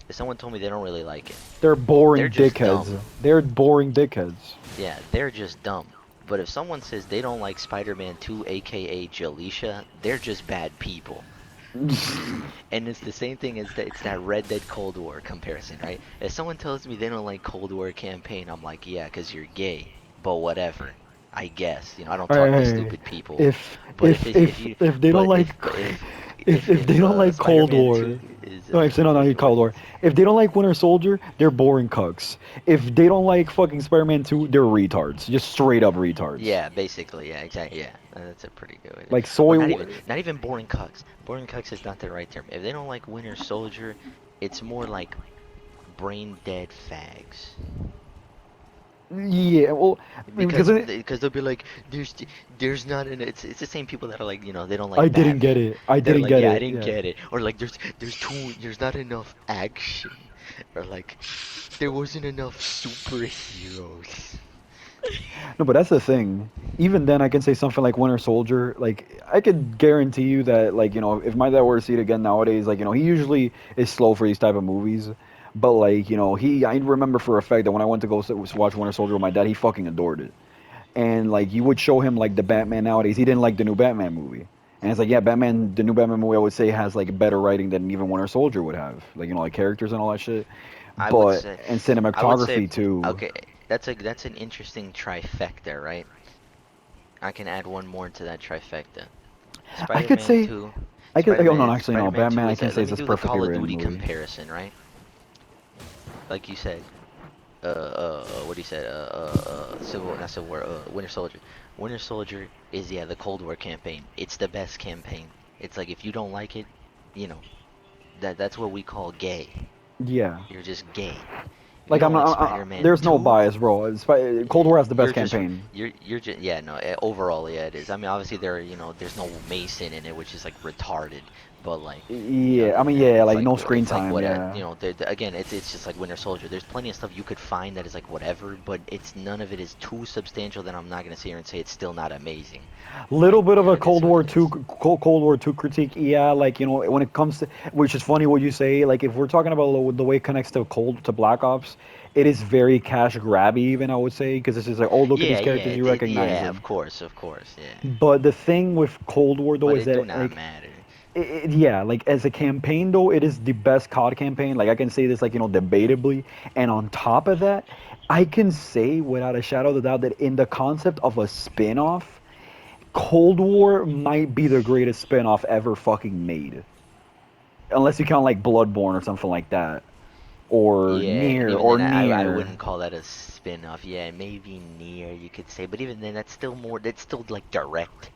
If someone told me they don't really like it, They're they're boring just dickheads. dumb. They're boring dickheads. Yeah, they're just dumb. But if someone says they don't like Spider-Man 2, aka Jaleisha, they're just bad people. And it's the same thing as that. It's that Red Dead Cold War comparison, right? If someone tells me they don't like Cold War campaign, I'm like, yeah, 'cause you're gay. But whatever, I guess. I don't talk to Hey, stupid people. if But if you, if they don't but like if they if don't like Cold Spider-Man War, 2 is no, actually no, not what Cold War. If they don't like Winter Soldier, they're boring cucks. If they don't like fucking Spider-Man 2, they're retards, just straight up retards. yeah, basically, yeah, exactly, yeah. That's a pretty good way to. Like Or soy. not even boring cucks. Boring cucks is not the right term. If they don't like Winter Soldier, it's more like brain dead fags. Yeah, well, I mean, because Because they'll be like, there's not an it's the same people that are like, they don't I like didn't get Batman. it. I They're didn't like, get yeah, I it. didn't Yeah. get it. Or like there's not enough action. Or like there wasn't enough superheroes. No, but that's the thing. Even then, I can say something like Winter Soldier. Like, I could guarantee you that, like, if my dad were to see it again nowadays, like, he usually is slow for these type of movies. But like, I remember for a fact that when I went to go watch Winter Soldier with my dad, he fucking adored it. And like, you would show him like the Batman nowadays. He didn't like the new Batman movie. And it's like, yeah, Batman, the new Batman movie, I would say has like better writing than even Winter Soldier would have, like like characters and all that shit. I would But say, and I would say, cinematography too. okay, that's an interesting trifecta, right? I can add one more to that trifecta. I could Spider-Man say, 2, I could. Oh no, actually no. Spider-Man 2 Batman, I is can that. say Let is me this do the perfectly Call of written Duty movie. comparison, right? Like you said, what do you said? Civil, not Civil War. Winter Soldier. Winter Soldier is the Cold War campaign. It's the best campaign. It's like if you don't like it, you know that's what we call gay. Yeah. You're just gay. If you Like don't like Spider-Man there's no 2, bias, bro. Cold yeah, War has the best campaign. you're just yeah no overall yeah it is. I mean obviously there's no Mason in it which is like retarded, but like Yeah, I other than mean, that yeah, like no screen it's like time. what Yeah, again it's just like Winter Soldier. There's plenty of stuff you could find that is like whatever, but it's none of it is too substantial that I'm not gonna sit here and say it's still not amazing. little bit of a It is Cold what War it two is. Cold War two critique. Yeah, like when it comes to, which is funny what you say. Like if we're talking about the way it connects to Black Ops, it is very cash grabby. Even I would say because it's just like, oh, look at these Yeah characters, you recognize yeah them. of course yeah, But the thing with Cold War though but is it do that not matter. yeah, like as a campaign though, it is the best COD campaign. Like I can say this, like debatably. And on top of that, I can say without a shadow of a doubt that in the concept of a spin-off, Cold War might be the greatest spin-off ever fucking made, unless you count like Bloodborne or something like that, or Yeah, and Near, even or then, I Near. wouldn't call that a spin-off. Yeah, maybe near you could say, but even then, that's still more. That's still like direct.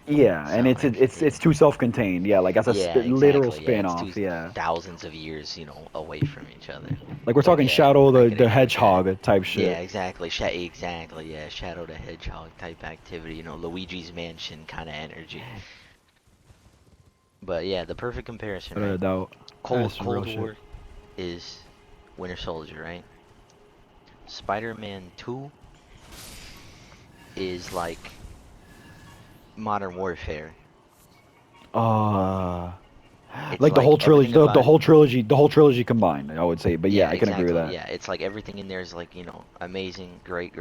Yeah, and So actually, it's too self-contained. Yeah, like as a yeah, literal exactly. Yeah, it's two spin-off. Yeah, thousands of years, away from each other. like we're But talking yeah, Shadow I the could agree with that. Hedgehog type shit. Yeah, exactly. Exactly. Yeah, Shadow the Hedgehog type activity. Luigi's Mansion kind of energy. But yeah, the perfect comparison, Without a right? doubt, that's real Cold shit. War is Winter Soldier, right? Spider-Man 2 is like Modern Warfare. Uh, It's like the like whole trilogy, everything about it. the whole trilogy combined, I would say. But yeah, Yeah, I can agree with exactly. that. Yeah, it's like everything in there is like, amazing, great,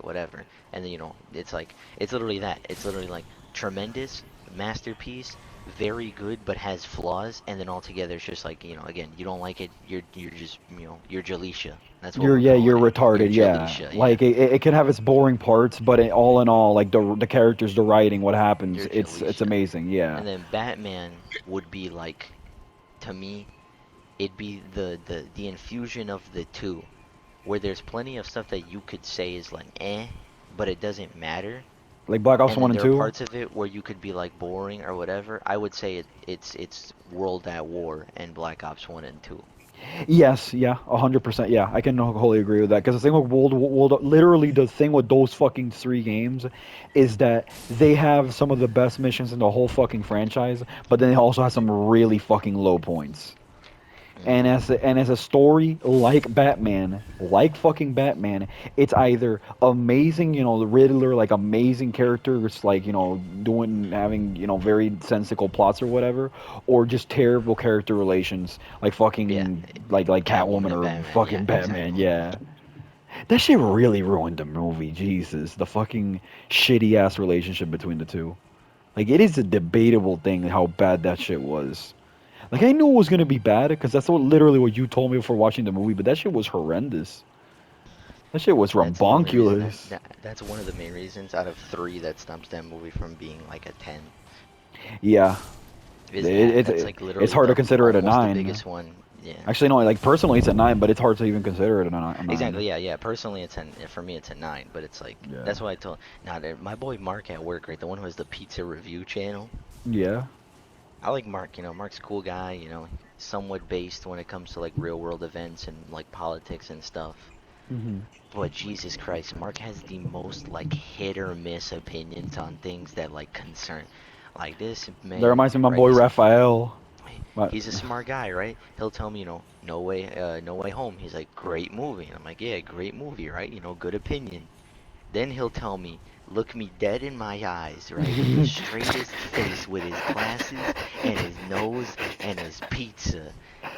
whatever. And then, it's like it's literally that. It's literally like tremendous, masterpiece, very good, but has flaws. And then altogether, it's just like, again, you don't like it. You're just, you're Jaleisha. That's what we're You're calling it. You're retarded. Yeah, Jaleisha. Yeah, like it can have its boring parts, but all in all, like the characters, the writing, what happens, you're it's Jaleisha. amazing. Yeah. And then Batman would be like, to me, it'd be the infusion of the two, where there's plenty of stuff that you could say is like but it doesn't matter. Like Black Ops And One then and there are Two. parts of it where you could be like boring or whatever. I would say it's World at War and Black Ops 1 and 2. Yes, yeah, 100%. Yeah, I can wholly agree with that. Because the thing with literally the thing with those fucking three games, is that they have some of the best missions in the whole fucking franchise, but then they also have some really fucking low points. And Mhm. as a story like Batman, like fucking Batman, it's either amazing, the Riddler, like amazing character, it's like doing having very sensical plots or whatever, or just terrible character relations, like Yeah, fucking like Catwoman Catwoman and or Batman. fucking Yeah, Batman. exactly. Yeah, that shit really ruined the movie. Jesus, the fucking shitty ass relationship between the two. Like it is a debatable thing how bad that shit was. Like I knew it was gonna be bad because that's literally what you told me before watching the movie. But that shit was horrendous. That shit was That's the only reason rambunculous. that's one of the main reasons out of 3 that stops that movie from being like a 10. Yeah, Is that's like it's literally hard to the consider it a almost the nine. biggest one. Yeah. Actually, no. Like personally, it's a nine, but it's hard to even consider it a nine. Exactly. Yeah. Personally, for me, it's a 9. But it's like Yeah. that's why I told. Now, my boy Mark at work, right, the one who has the pizza review channel. Yeah. I like Mark. Mark's a cool guy. Somewhat based when it comes to like real world events and like politics and stuff. Hmm. But Jesus Christ, Mark has the most like hit or miss opinions on things that like concern. Like this That man, reminds me of my right? boy Raphael. But He's a smart guy, right? He'll tell me, No Way Home. He's like, great movie. And I'm like, yeah, great movie, right? Good opinion. Then he'll tell me, look me dead in my eyes, right? In the straightest face with his glasses and his nose and his pizza.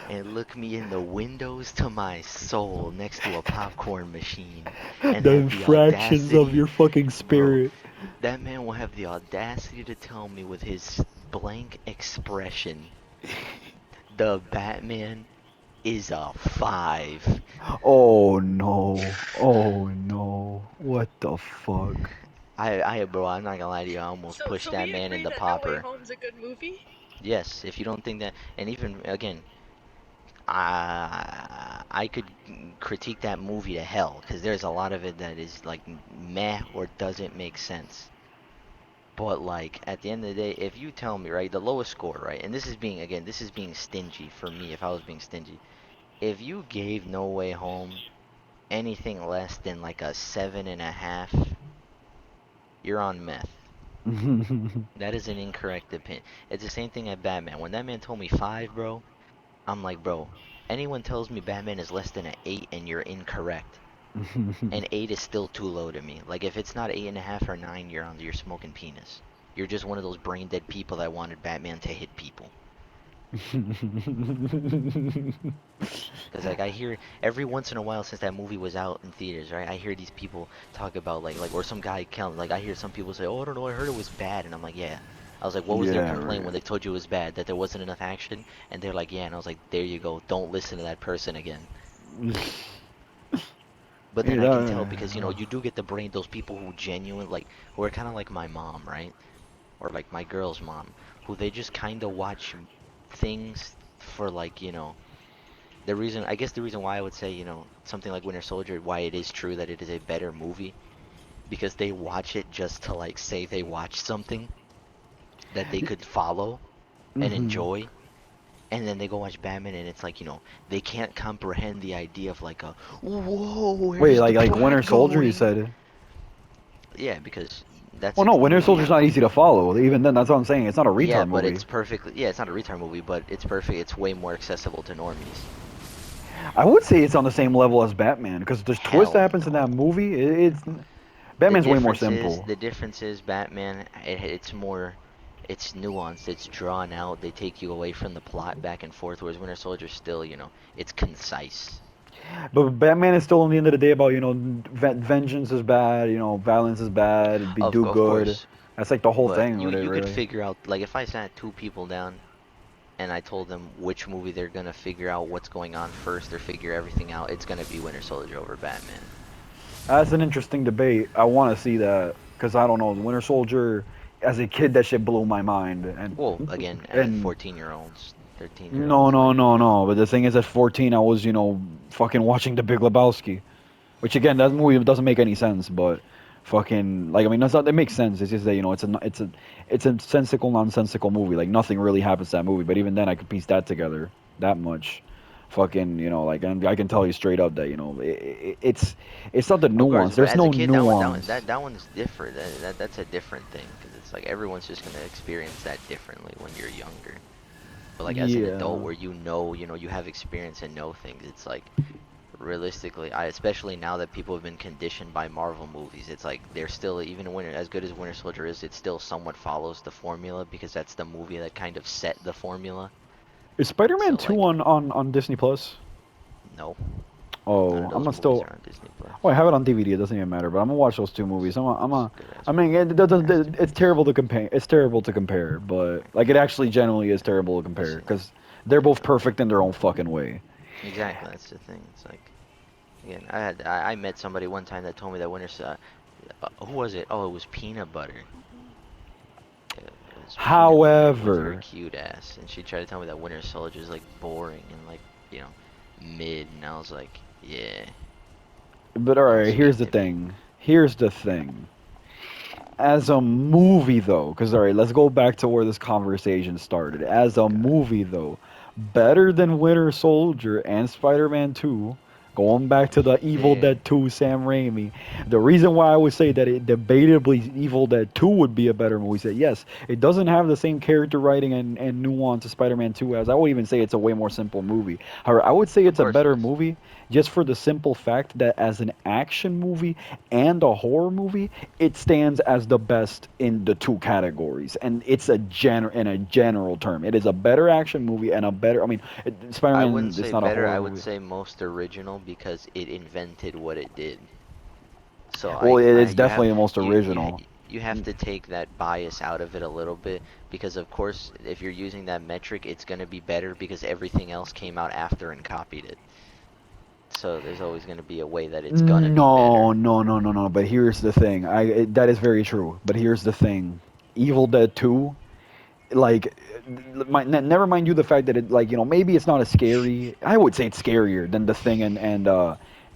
And look me in the windows to my soul next to a popcorn machine. And the have the infractions of audacity, your fucking bro, spirit. That man will have the audacity to tell me with his blank expression, the Batman is a 5. Oh no. Oh no. What the fuck? Bro, I'm not gonna lie to you, I almost pushed So that we man in agree the that No Way popper. Home's a good movie? Yes, if you don't think that, and even again, I could critique that movie to hell because there's a lot of it that is like meh or doesn't make sense. But like at the end of the day, if you tell me, right, the lowest score, right, and this is being again, this is being stingy for me if I was being stingy. If you gave No Way Home anything less than like a 7.5, you're on meth. That is an incorrect opinion. It's the same thing at Batman. When that man told me 5, bro, I'm like, bro, anyone tells me Batman is less than an 8 and you're incorrect. An 8 is still too low to me. Like if it's not 8.5 or 9, you're smoking penis. You're just one of those brain dead people that wanted Batman to hit people. Cause like I hear every once in a while since that movie was out in theaters, right? I hear these people talk about like or some guy count like I hear some people say, "Oh, I don't know, I heard it was bad," and I'm like, "Yeah." I was like, "What was their Yeah, complaint right. when they told you it was bad? That there wasn't enough action?" And they're like, "Yeah," and I was like, "There you go. Don't listen to that person again." But Hey, then I can tell that, because you do get the brain those people who genuine like who are kind of like my mom, right? Or like my girl's mom, who they just kind of watch things for like I guess the reason why I would say, something like Winter Soldier, why it is true that it is a better movie, because they watch it just to like say they watched something that they could follow and hmm. enjoy, and then they go watch Batman and it's like, they can't comprehend the idea of like a, whoa, Wait, where's the like Winter plot Soldier, you going? said? Yeah, because that's Well, a no, Winter movie Soldier's not easy to follow. Even then, that's what I'm saying. It's not a yeah, retard but movie. it's not a retard movie, but it's perfect. It's way more accessible to normies. I would say it's on the same level as Batman because the twist that Hell happens in that no. movie, it's Batman's way more simple. The difference is Batman. It's more, it's nuanced. It's drawn out. They take you away from the plot back and forth. Whereas Winter Soldier still, it's concise. But Batman is still, in the end of the day, about vengeance is bad, violence is bad, be do Of good. course, That's like the whole but thing with it, you could really. figure out like if I sat two people down and I told them which movie they're gonna figure out what's going on first or figure everything out, it's gonna be Winter Soldier over Batman. That's an interesting debate. I want to see that because I don't know. Winter Soldier, as a kid, that shit blew my mind, Well, again, and 14-year-olds, 13 year no, olds, no, like no, no. But the thing is, at 14, I was, fucking watching The Big Lebowski, which again, that movie doesn't make any sense, but fucking like, I mean, that's not, that makes sense. It's just that it's a sensical, nonsensical movie. Like nothing really happens to that movie, but even then, I could piece that together that much. Fucking, like, and I can tell you straight up that it's not the of course, nuance. but There's as a no kid, nuance. that one's different. That's a different thing because it's like everyone's just gonna experience that differently when you're younger. But like as an adult, Yeah. where you have experience and know things, it's like realistically, especially now that people have been conditioned by Marvel movies, it's like they're still even when as good as Winter Soldier is, it still somewhat follows the formula because that's the movie that kind of set the formula. Is Spider-Man So 2 like, on Disney Plus? no, none Oh, of I'm those gonna movies still. are on Disney Plus. Oh, I have it on DVD. It doesn't even matter. But I'm gonna watch those two movies. It's a good ass I mean, movie, it's masterpiece. terrible to compare. It's terrible to compare, but like it actually genuinely is terrible to compare Listen, because they're both uh, perfect in their own fucking way. exactly that's the thing. It's like again, I met somebody one time that told me that who was it? Oh, it was Peanut Butter. It was Peanut Butter with her However, cute ass, and she tried to tell me that Winter Soldier is like boring and like mid, and I was like, yeah, but all don't right, speak here's the to me. thing. Here's the thing. As a movie, though, because all right, let's go back to where this conversation started. As Oh a God, movie, though, better than Winter Soldier and Spider-Man 2. Going back to the Evil fair. Dead 2, Sam Raimi. The reason why I would say that it debatably Evil Dead 2 would be a better movie is that yes, it doesn't have the same character writing and nuance as Spider-Man 2 has. I would even say it's a way more simple movie. However, I would say Of it's a course it better is. movie just for the simple fact that as an action movie and a horror movie, it stands as the best in the two categories, and it's in a general term. It is a better action movie and a better. I mean, I wouldn't Spider-Man. It's say not a better. horror I would movie. say most original because it invented what it did. So Well, I it's you have definitely the most you original. you have to take that bias out of it a little bit because of course if you're using that metric it's going to be better because everything else came out after and copied it. So there's always going to be a way that it's going to be better. No, no, no, no, no. But here's the thing. That is very true. But here's the thing. Evil Dead 2, like, never mind you the fact that it, like, maybe it's not as scary. I would say it's scarier than the Thing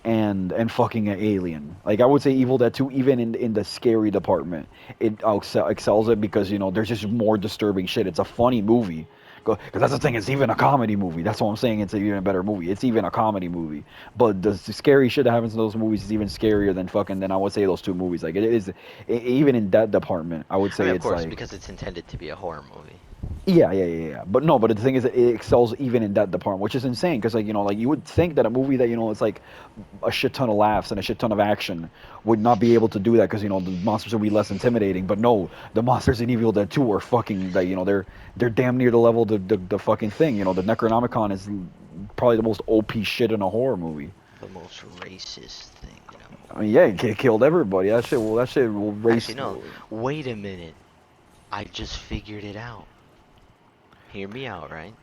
and fucking an Alien. Like, I would say Evil Dead 2, even in the scary department, it excels it because there's just more disturbing shit. It's a funny movie. Because that's the thing, it's even a comedy movie. That's what I'm saying. It's even a better movie. It's even a comedy movie. But the scary shit that happens in those movies is even scarier than fucking. Than I would say those two movies. Like it is, even in that department, I would I say mean, of it's course, like because it's intended to be a horror movie. yeah, yeah, yeah, yeah. But no, but the thing is, that it excels even in that department, which is insane. Because like like you would think that a movie that it's like a shit ton of laughs and a shit ton of action would not be able to do that because the monsters would be less intimidating. But no, the monsters in Evil Dead 2 are fucking like they're damn near the level of the fucking thing. The Necronomicon is probably the most OP shit in a horror movie. The most racist thing in a I mean, movie. yeah, it killed everybody. That shit will Actually, race. no. Wait a minute. I just figured it out. Hear me out, right?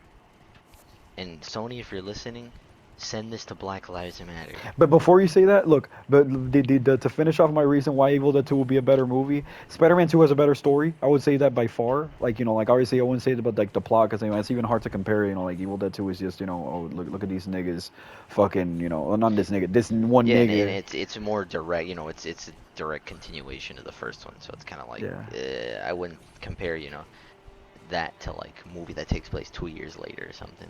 And Sony, if you're listening, send this to Black Lives Matter. But before you say that, look, but to finish off my reason why Evil Dead 2 will be a better movie, Spider-Man 2 has a better story. I would say that by far. Like, like obviously I wouldn't say it about like the plot because it's even hard to compare. Like Evil Dead 2 is just oh look at these niggas, fucking well, not this nigga, this one Yeah, and nigga. it's more direct. It's a direct continuation of the first one. So it's kind of like Yeah. I wouldn't compare that to like a movie that takes place 2 years later or something.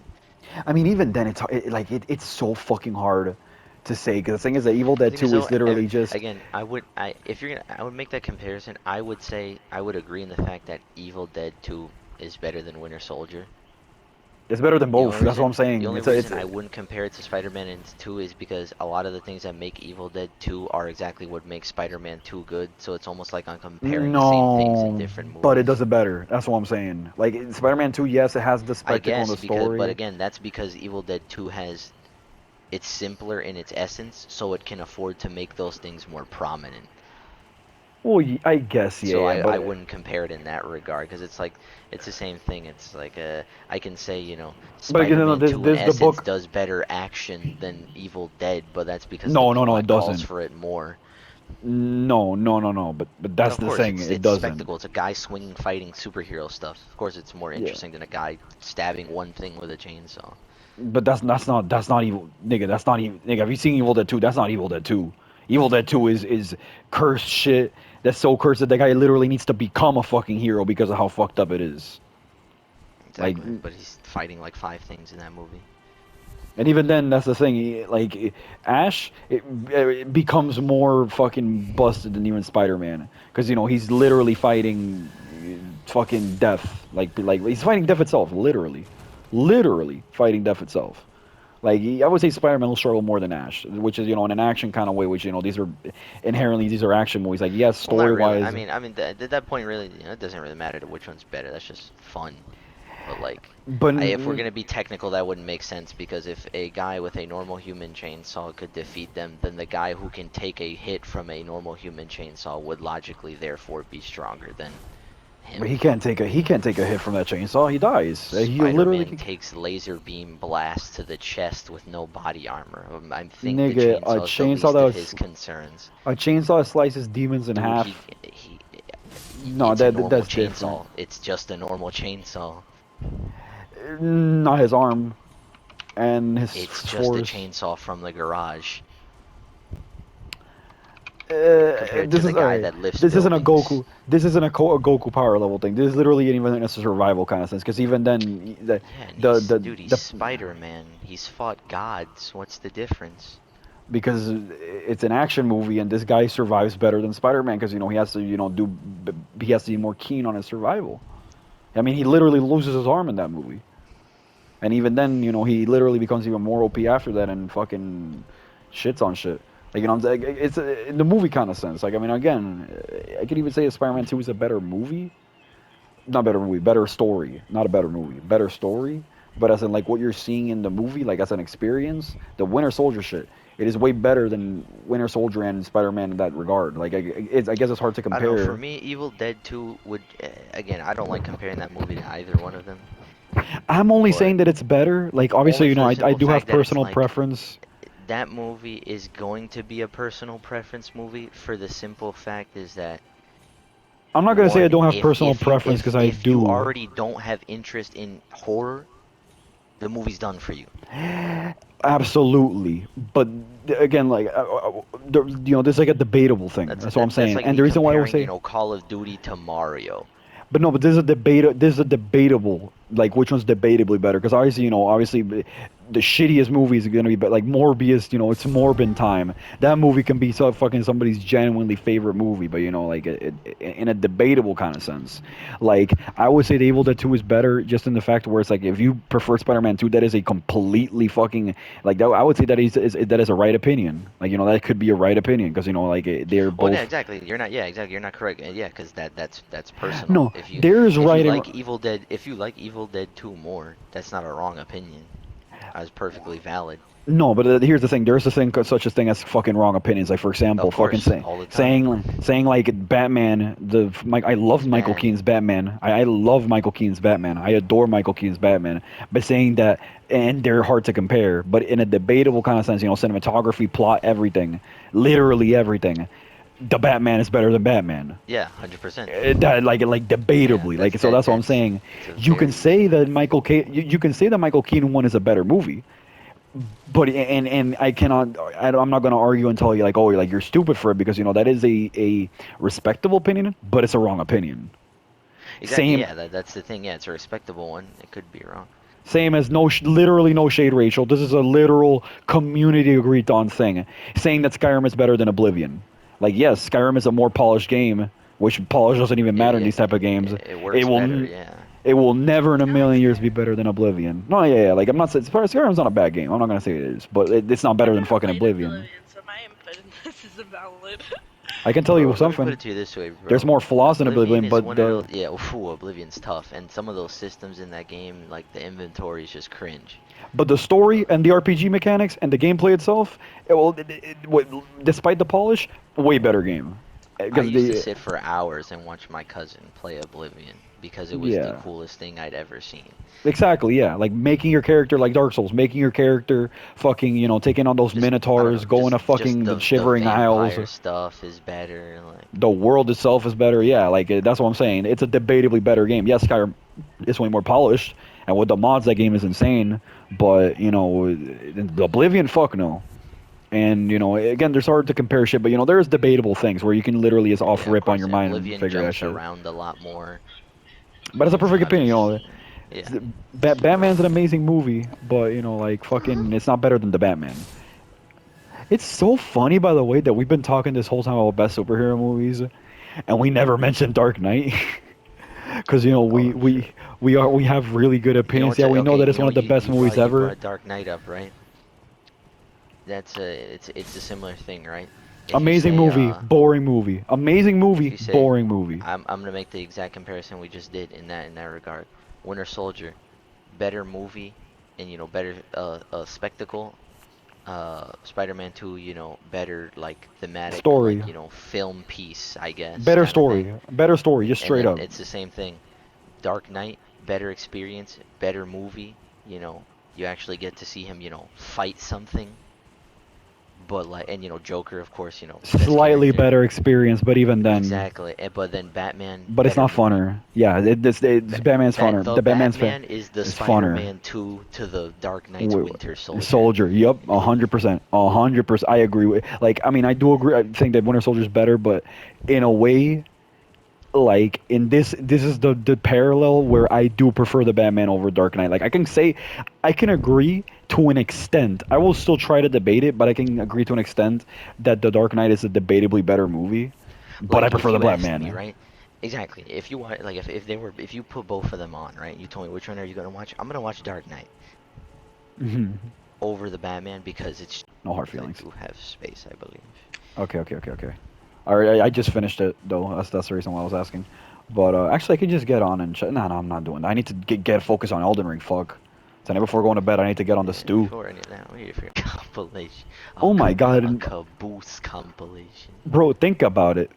I mean, even then, it's so fucking hard to say because the thing is that Evil The Dead thing is 2 though, is literally just again, I if you're gonna I would make that comparison. I would say I would agree in the fact that Evil Dead 2 is better than Winter Soldier. it's better than The both. only That's what I'm reason the saying. only It's reason I wouldn't compare it to Spider-Man 2 is because a lot of the things that make Evil Dead 2 are exactly what makes Spider-Man 2 good. So it's almost like I'm comparing the same things in no, different but it movies. does it better. That's what I'm saying. Like Spider-Man 2, yes, it has the I spectacle and guess the because but story. again, that's because Evil Dead 2 has it's simpler in its essence, so it can afford to make those things more prominent. Well, I guess, yeah, So yeah, I but wouldn't compare it in that regard because it's like it's the same thing. It's like I can say again, no, Spider-Man 2 in this the essence book. does better action than Evil Dead, but that's because the No, no, no, it plot calls doesn't. for it more. No, no, no, no. But that's Of the course, thing. it's It it's doesn't. spectacle. It's a guy swinging, fighting superhero stuff. Of course, it's more Yeah. interesting than a guy stabbing one thing with a chainsaw. But that's not evil, nigga. That's not evil, nigga. Have you seen Evil Dead 2? That's not Evil Dead 2. Evil Dead 2 is cursed shit. That's so cursed that the guy literally needs to become a fucking hero because of how fucked up it is. Like, Exactly, but he's fighting like five things in that movie. and even then, that's the thing. Ash, it becomes more fucking busted than even Spider-Man because he's literally fighting fucking death. Like he's fighting death itself, literally fighting death itself. Like I would say Spider-Man will struggle more than Ash, which is in an action kind of way. Which these are action movies. Like yes, Well, not really. I story-wise, mean, at that point, really, it doesn't really matter to which one's better. That's just fun. But like, but if we're gonna be technical, that wouldn't make sense because if a guy with a normal human chainsaw could defeat them, then the guy who can take a hit from a normal human chainsaw would logically therefore be stronger than him. he can't take a hit from that chainsaw. He dies. He literally Spider-Man takes laser beam blasts to the chest with no body armor. I think the nigga chainsaw is the least of his concerns. a chainsaw slices demons in Dude, half. No, it's a normal that's different. chainsaw. It's just a normal chainsaw. Not his arm and his It's just a force. chainsaw from the garage compared to This the is guy alright. that lifts This isn't a buildings. Goku. This isn't a Goku power level thing. This is literally even in a survival kind of sense. Because even then, Yeah, and the he's the dude, he's the Spider-Man. He's fought gods. What's the difference? because it's an action movie and this guy survives better than Spider-Man because he has to he has to be more keen on his survival. I mean, he literally loses his arm in that movie, and even then, he literally becomes even more OP after that and fucking shits on shit. Like it's in the movie kind of sense. Like I mean, again, I could even say Spider-Man 2 is a better movie, not better movie, better story, not a better movie, better story. But as in like what you're seeing in the movie, like as an experience, the Winter Soldier shit. It is way better than Winter Soldier and Spider-Man in that regard. Like I guess it's hard to I don't know. For compare. me, Evil Dead 2 would again. I don't like comparing that movie to either one of them, I'm only but saying that it's better. Like only obviously, for the I simple do have fact that it's personal like preference. that movie is going to be a personal preference movie for the simple fact is that I'm not gonna say I one, don't have if personal preference because I if you do. already don't have interest in horror, the movie's done for you. Absolutely, but again, like this is like a debatable thing. That's That's what I'm that's saying. like And me the reason why I would comparing, say, Call of Duty to Mario. but no, but this is a debate. This is a debatable. Like which one's debatably better? Because obviously, the shittiest movie is gonna be like Morbius. It's Morbin time. That movie can be so fucking somebody's genuinely favorite movie, but like in a debatable kind of sense. Like I would say, The Evil Dead 2 is better, just in the fact where it's like if you prefer Spider-Man 2, that is a completely fucking like that. I would say that is a right opinion. Like that could be a right opinion because like they're Well, yeah, both. exactly. You're not. Yeah, exactly. You're not correct. Yeah, because that's personal. No, there is If you right and like Evil Dead 2 more, that's not a wrong opinion. That's perfectly valid. no, but here's the thing. There's a thing, such a thing as fucking wrong opinions. Like for example, Of fucking course, all the time. saying like Batman. I love It's Michael bad. Keaton's Batman. I love Michael Keaton's Batman. I adore Michael Keaton's Batman. But saying that, and they're hard to compare. But in a debatable kind of sense, cinematography, plot, everything, literally everything. The Batman is better than Batman. Yeah, 100%. That like Yeah, debatably, like so that's what I'm saying. it's a You can very say that you can say that Michael Keaton one is a better movie, but and I'm not going to argue and tell you like, oh, like you're stupid for it, because that is a respectable opinion, but it's a wrong opinion. exactly. Same Yeah, that's the thing. Yeah, it's a respectable one. It could be wrong. same as literally no shade, Rachel. This is a literal community agreed on thing, saying that Skyrim is better than Oblivion. Like yes, Skyrim is a more polished game, which polish doesn't even matter in these type of games. It It works better. will Yeah. it will never in a No, it's million years be fair. better than Oblivion. No, yeah, yeah. Like I'm not saying Skyrim's not a bad game. I'm not gonna say it is, but it's not I've better than never fucking played Oblivion. Oblivion, so my input in this is invalid. I can tell you Bro, let me put something. it to you this way, There's bro. more flaws in Oblivion Oblivion, is but one of those. the Yeah, ooh, Oblivion's tough, and some of those systems in that game, like the inventory, is just cringe. story and the RPG mechanics and the gameplay itself, despite the polish, way better game. I Because used to the sit for hours and watch my cousin play Oblivion because it was the yeah, coolest thing I'd ever seen. exactly, yeah. Like making your character like Dark Souls, making your character fucking taking on those Just I don't minotaurs, know, going to just fucking the the Shivering Isles. vampire stuff is better. Like, The world itself is better. Yeah, like that's what I'm saying. It's a debatably better game. Yes, Skyrim is way more polished, and with the mods, that game is insane. But the Oblivion, fuck no. And again, there's hard to compare shit, but there's debatable things where you can literally just off yeah, of rip on course, your mind and Oblivion figure that jumps shit. around a lot more. But it's a perfect I've opinion. seen. Yeah. Batman's an amazing movie, but like fucking, it's not better than the Batman. It's so funny, by the way, that we've been talking this whole time about best superhero movies, and we never mentioned Dark Knight. Because Oh shit. we have really good You know opinions. what's Yeah, we know okay? that it's one of the best movies You ever. brought Dark Knight up, right? That's a it's a similar thing, right? If you Amazing say movie, boring movie. Amazing if movie, you say boring movie. I'm gonna make the exact comparison we just did in that regard. Winter Soldier, better movie, and better spectacle. Spider-Man 2, better like thematic, Story, like film piece, I guess, better kind of thing. story, better story. Just And straight then up. it's the same thing. Dark Knight, better experience, better movie. You actually get to see him, fight something. But like, and Joker, of course, best Slightly character. better experience, but even then, Exactly. But then Batman, but it's better not movie. funner. Yeah, this Batman's funner. The The Batman is the is funner. Spider-Man 2 to the Dark Knight's Winter Soldier. Soldier. Yep, 100%, 100%. I agree with. Like, I mean, I do agree. I think that Winter Soldier is better, but in a way, like in this is the parallel where I do prefer the Batman over Dark Knight. Like I can agree to an extent. I will still try to debate it, but I can agree to an extent that the Dark Knight is a debatably better movie. But I Like prefer if the you asked me, Batman. right? Exactly. If you want, like, if you put both of them on, right? You told me which one are you gonna watch? I'm gonna watch Dark Knight Hmm. over the Batman because it's No hard I feelings. do have space, I believe. Okay, okay, okay, okay. All right, I just finished it though. That's the reason why I was asking. But actually, I could just get on and no, I'm not doing that. I need to get focused on Elden Ring. Fuck. Tonight before going to bed, I need to get on the Yeah, stew. before any of that, we're here for a compilation. Oh my A god, caboose compilation. bro, think about it.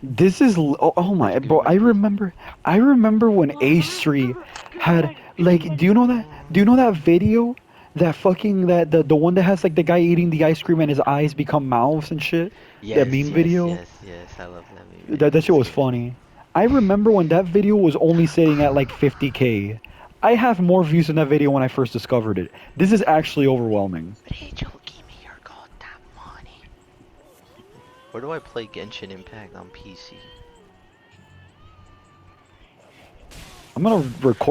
This is oh Let's my go bro. with this. I remember when H3 had like. Do you know that? Do you know that video? That fucking the one that has like the guy eating the ice cream and his eyes become mouths and shit. That Yes, meme yes, video. yes, yes. I love that meme That video. that shit It's was good. funny. I remember when that video was only sitting at like 50K. I have more views in that video when I first discovered it. This is actually overwhelming. Rachel, give me your goddamn money. Where do I play Genshin Impact on PC? I'm gonna record.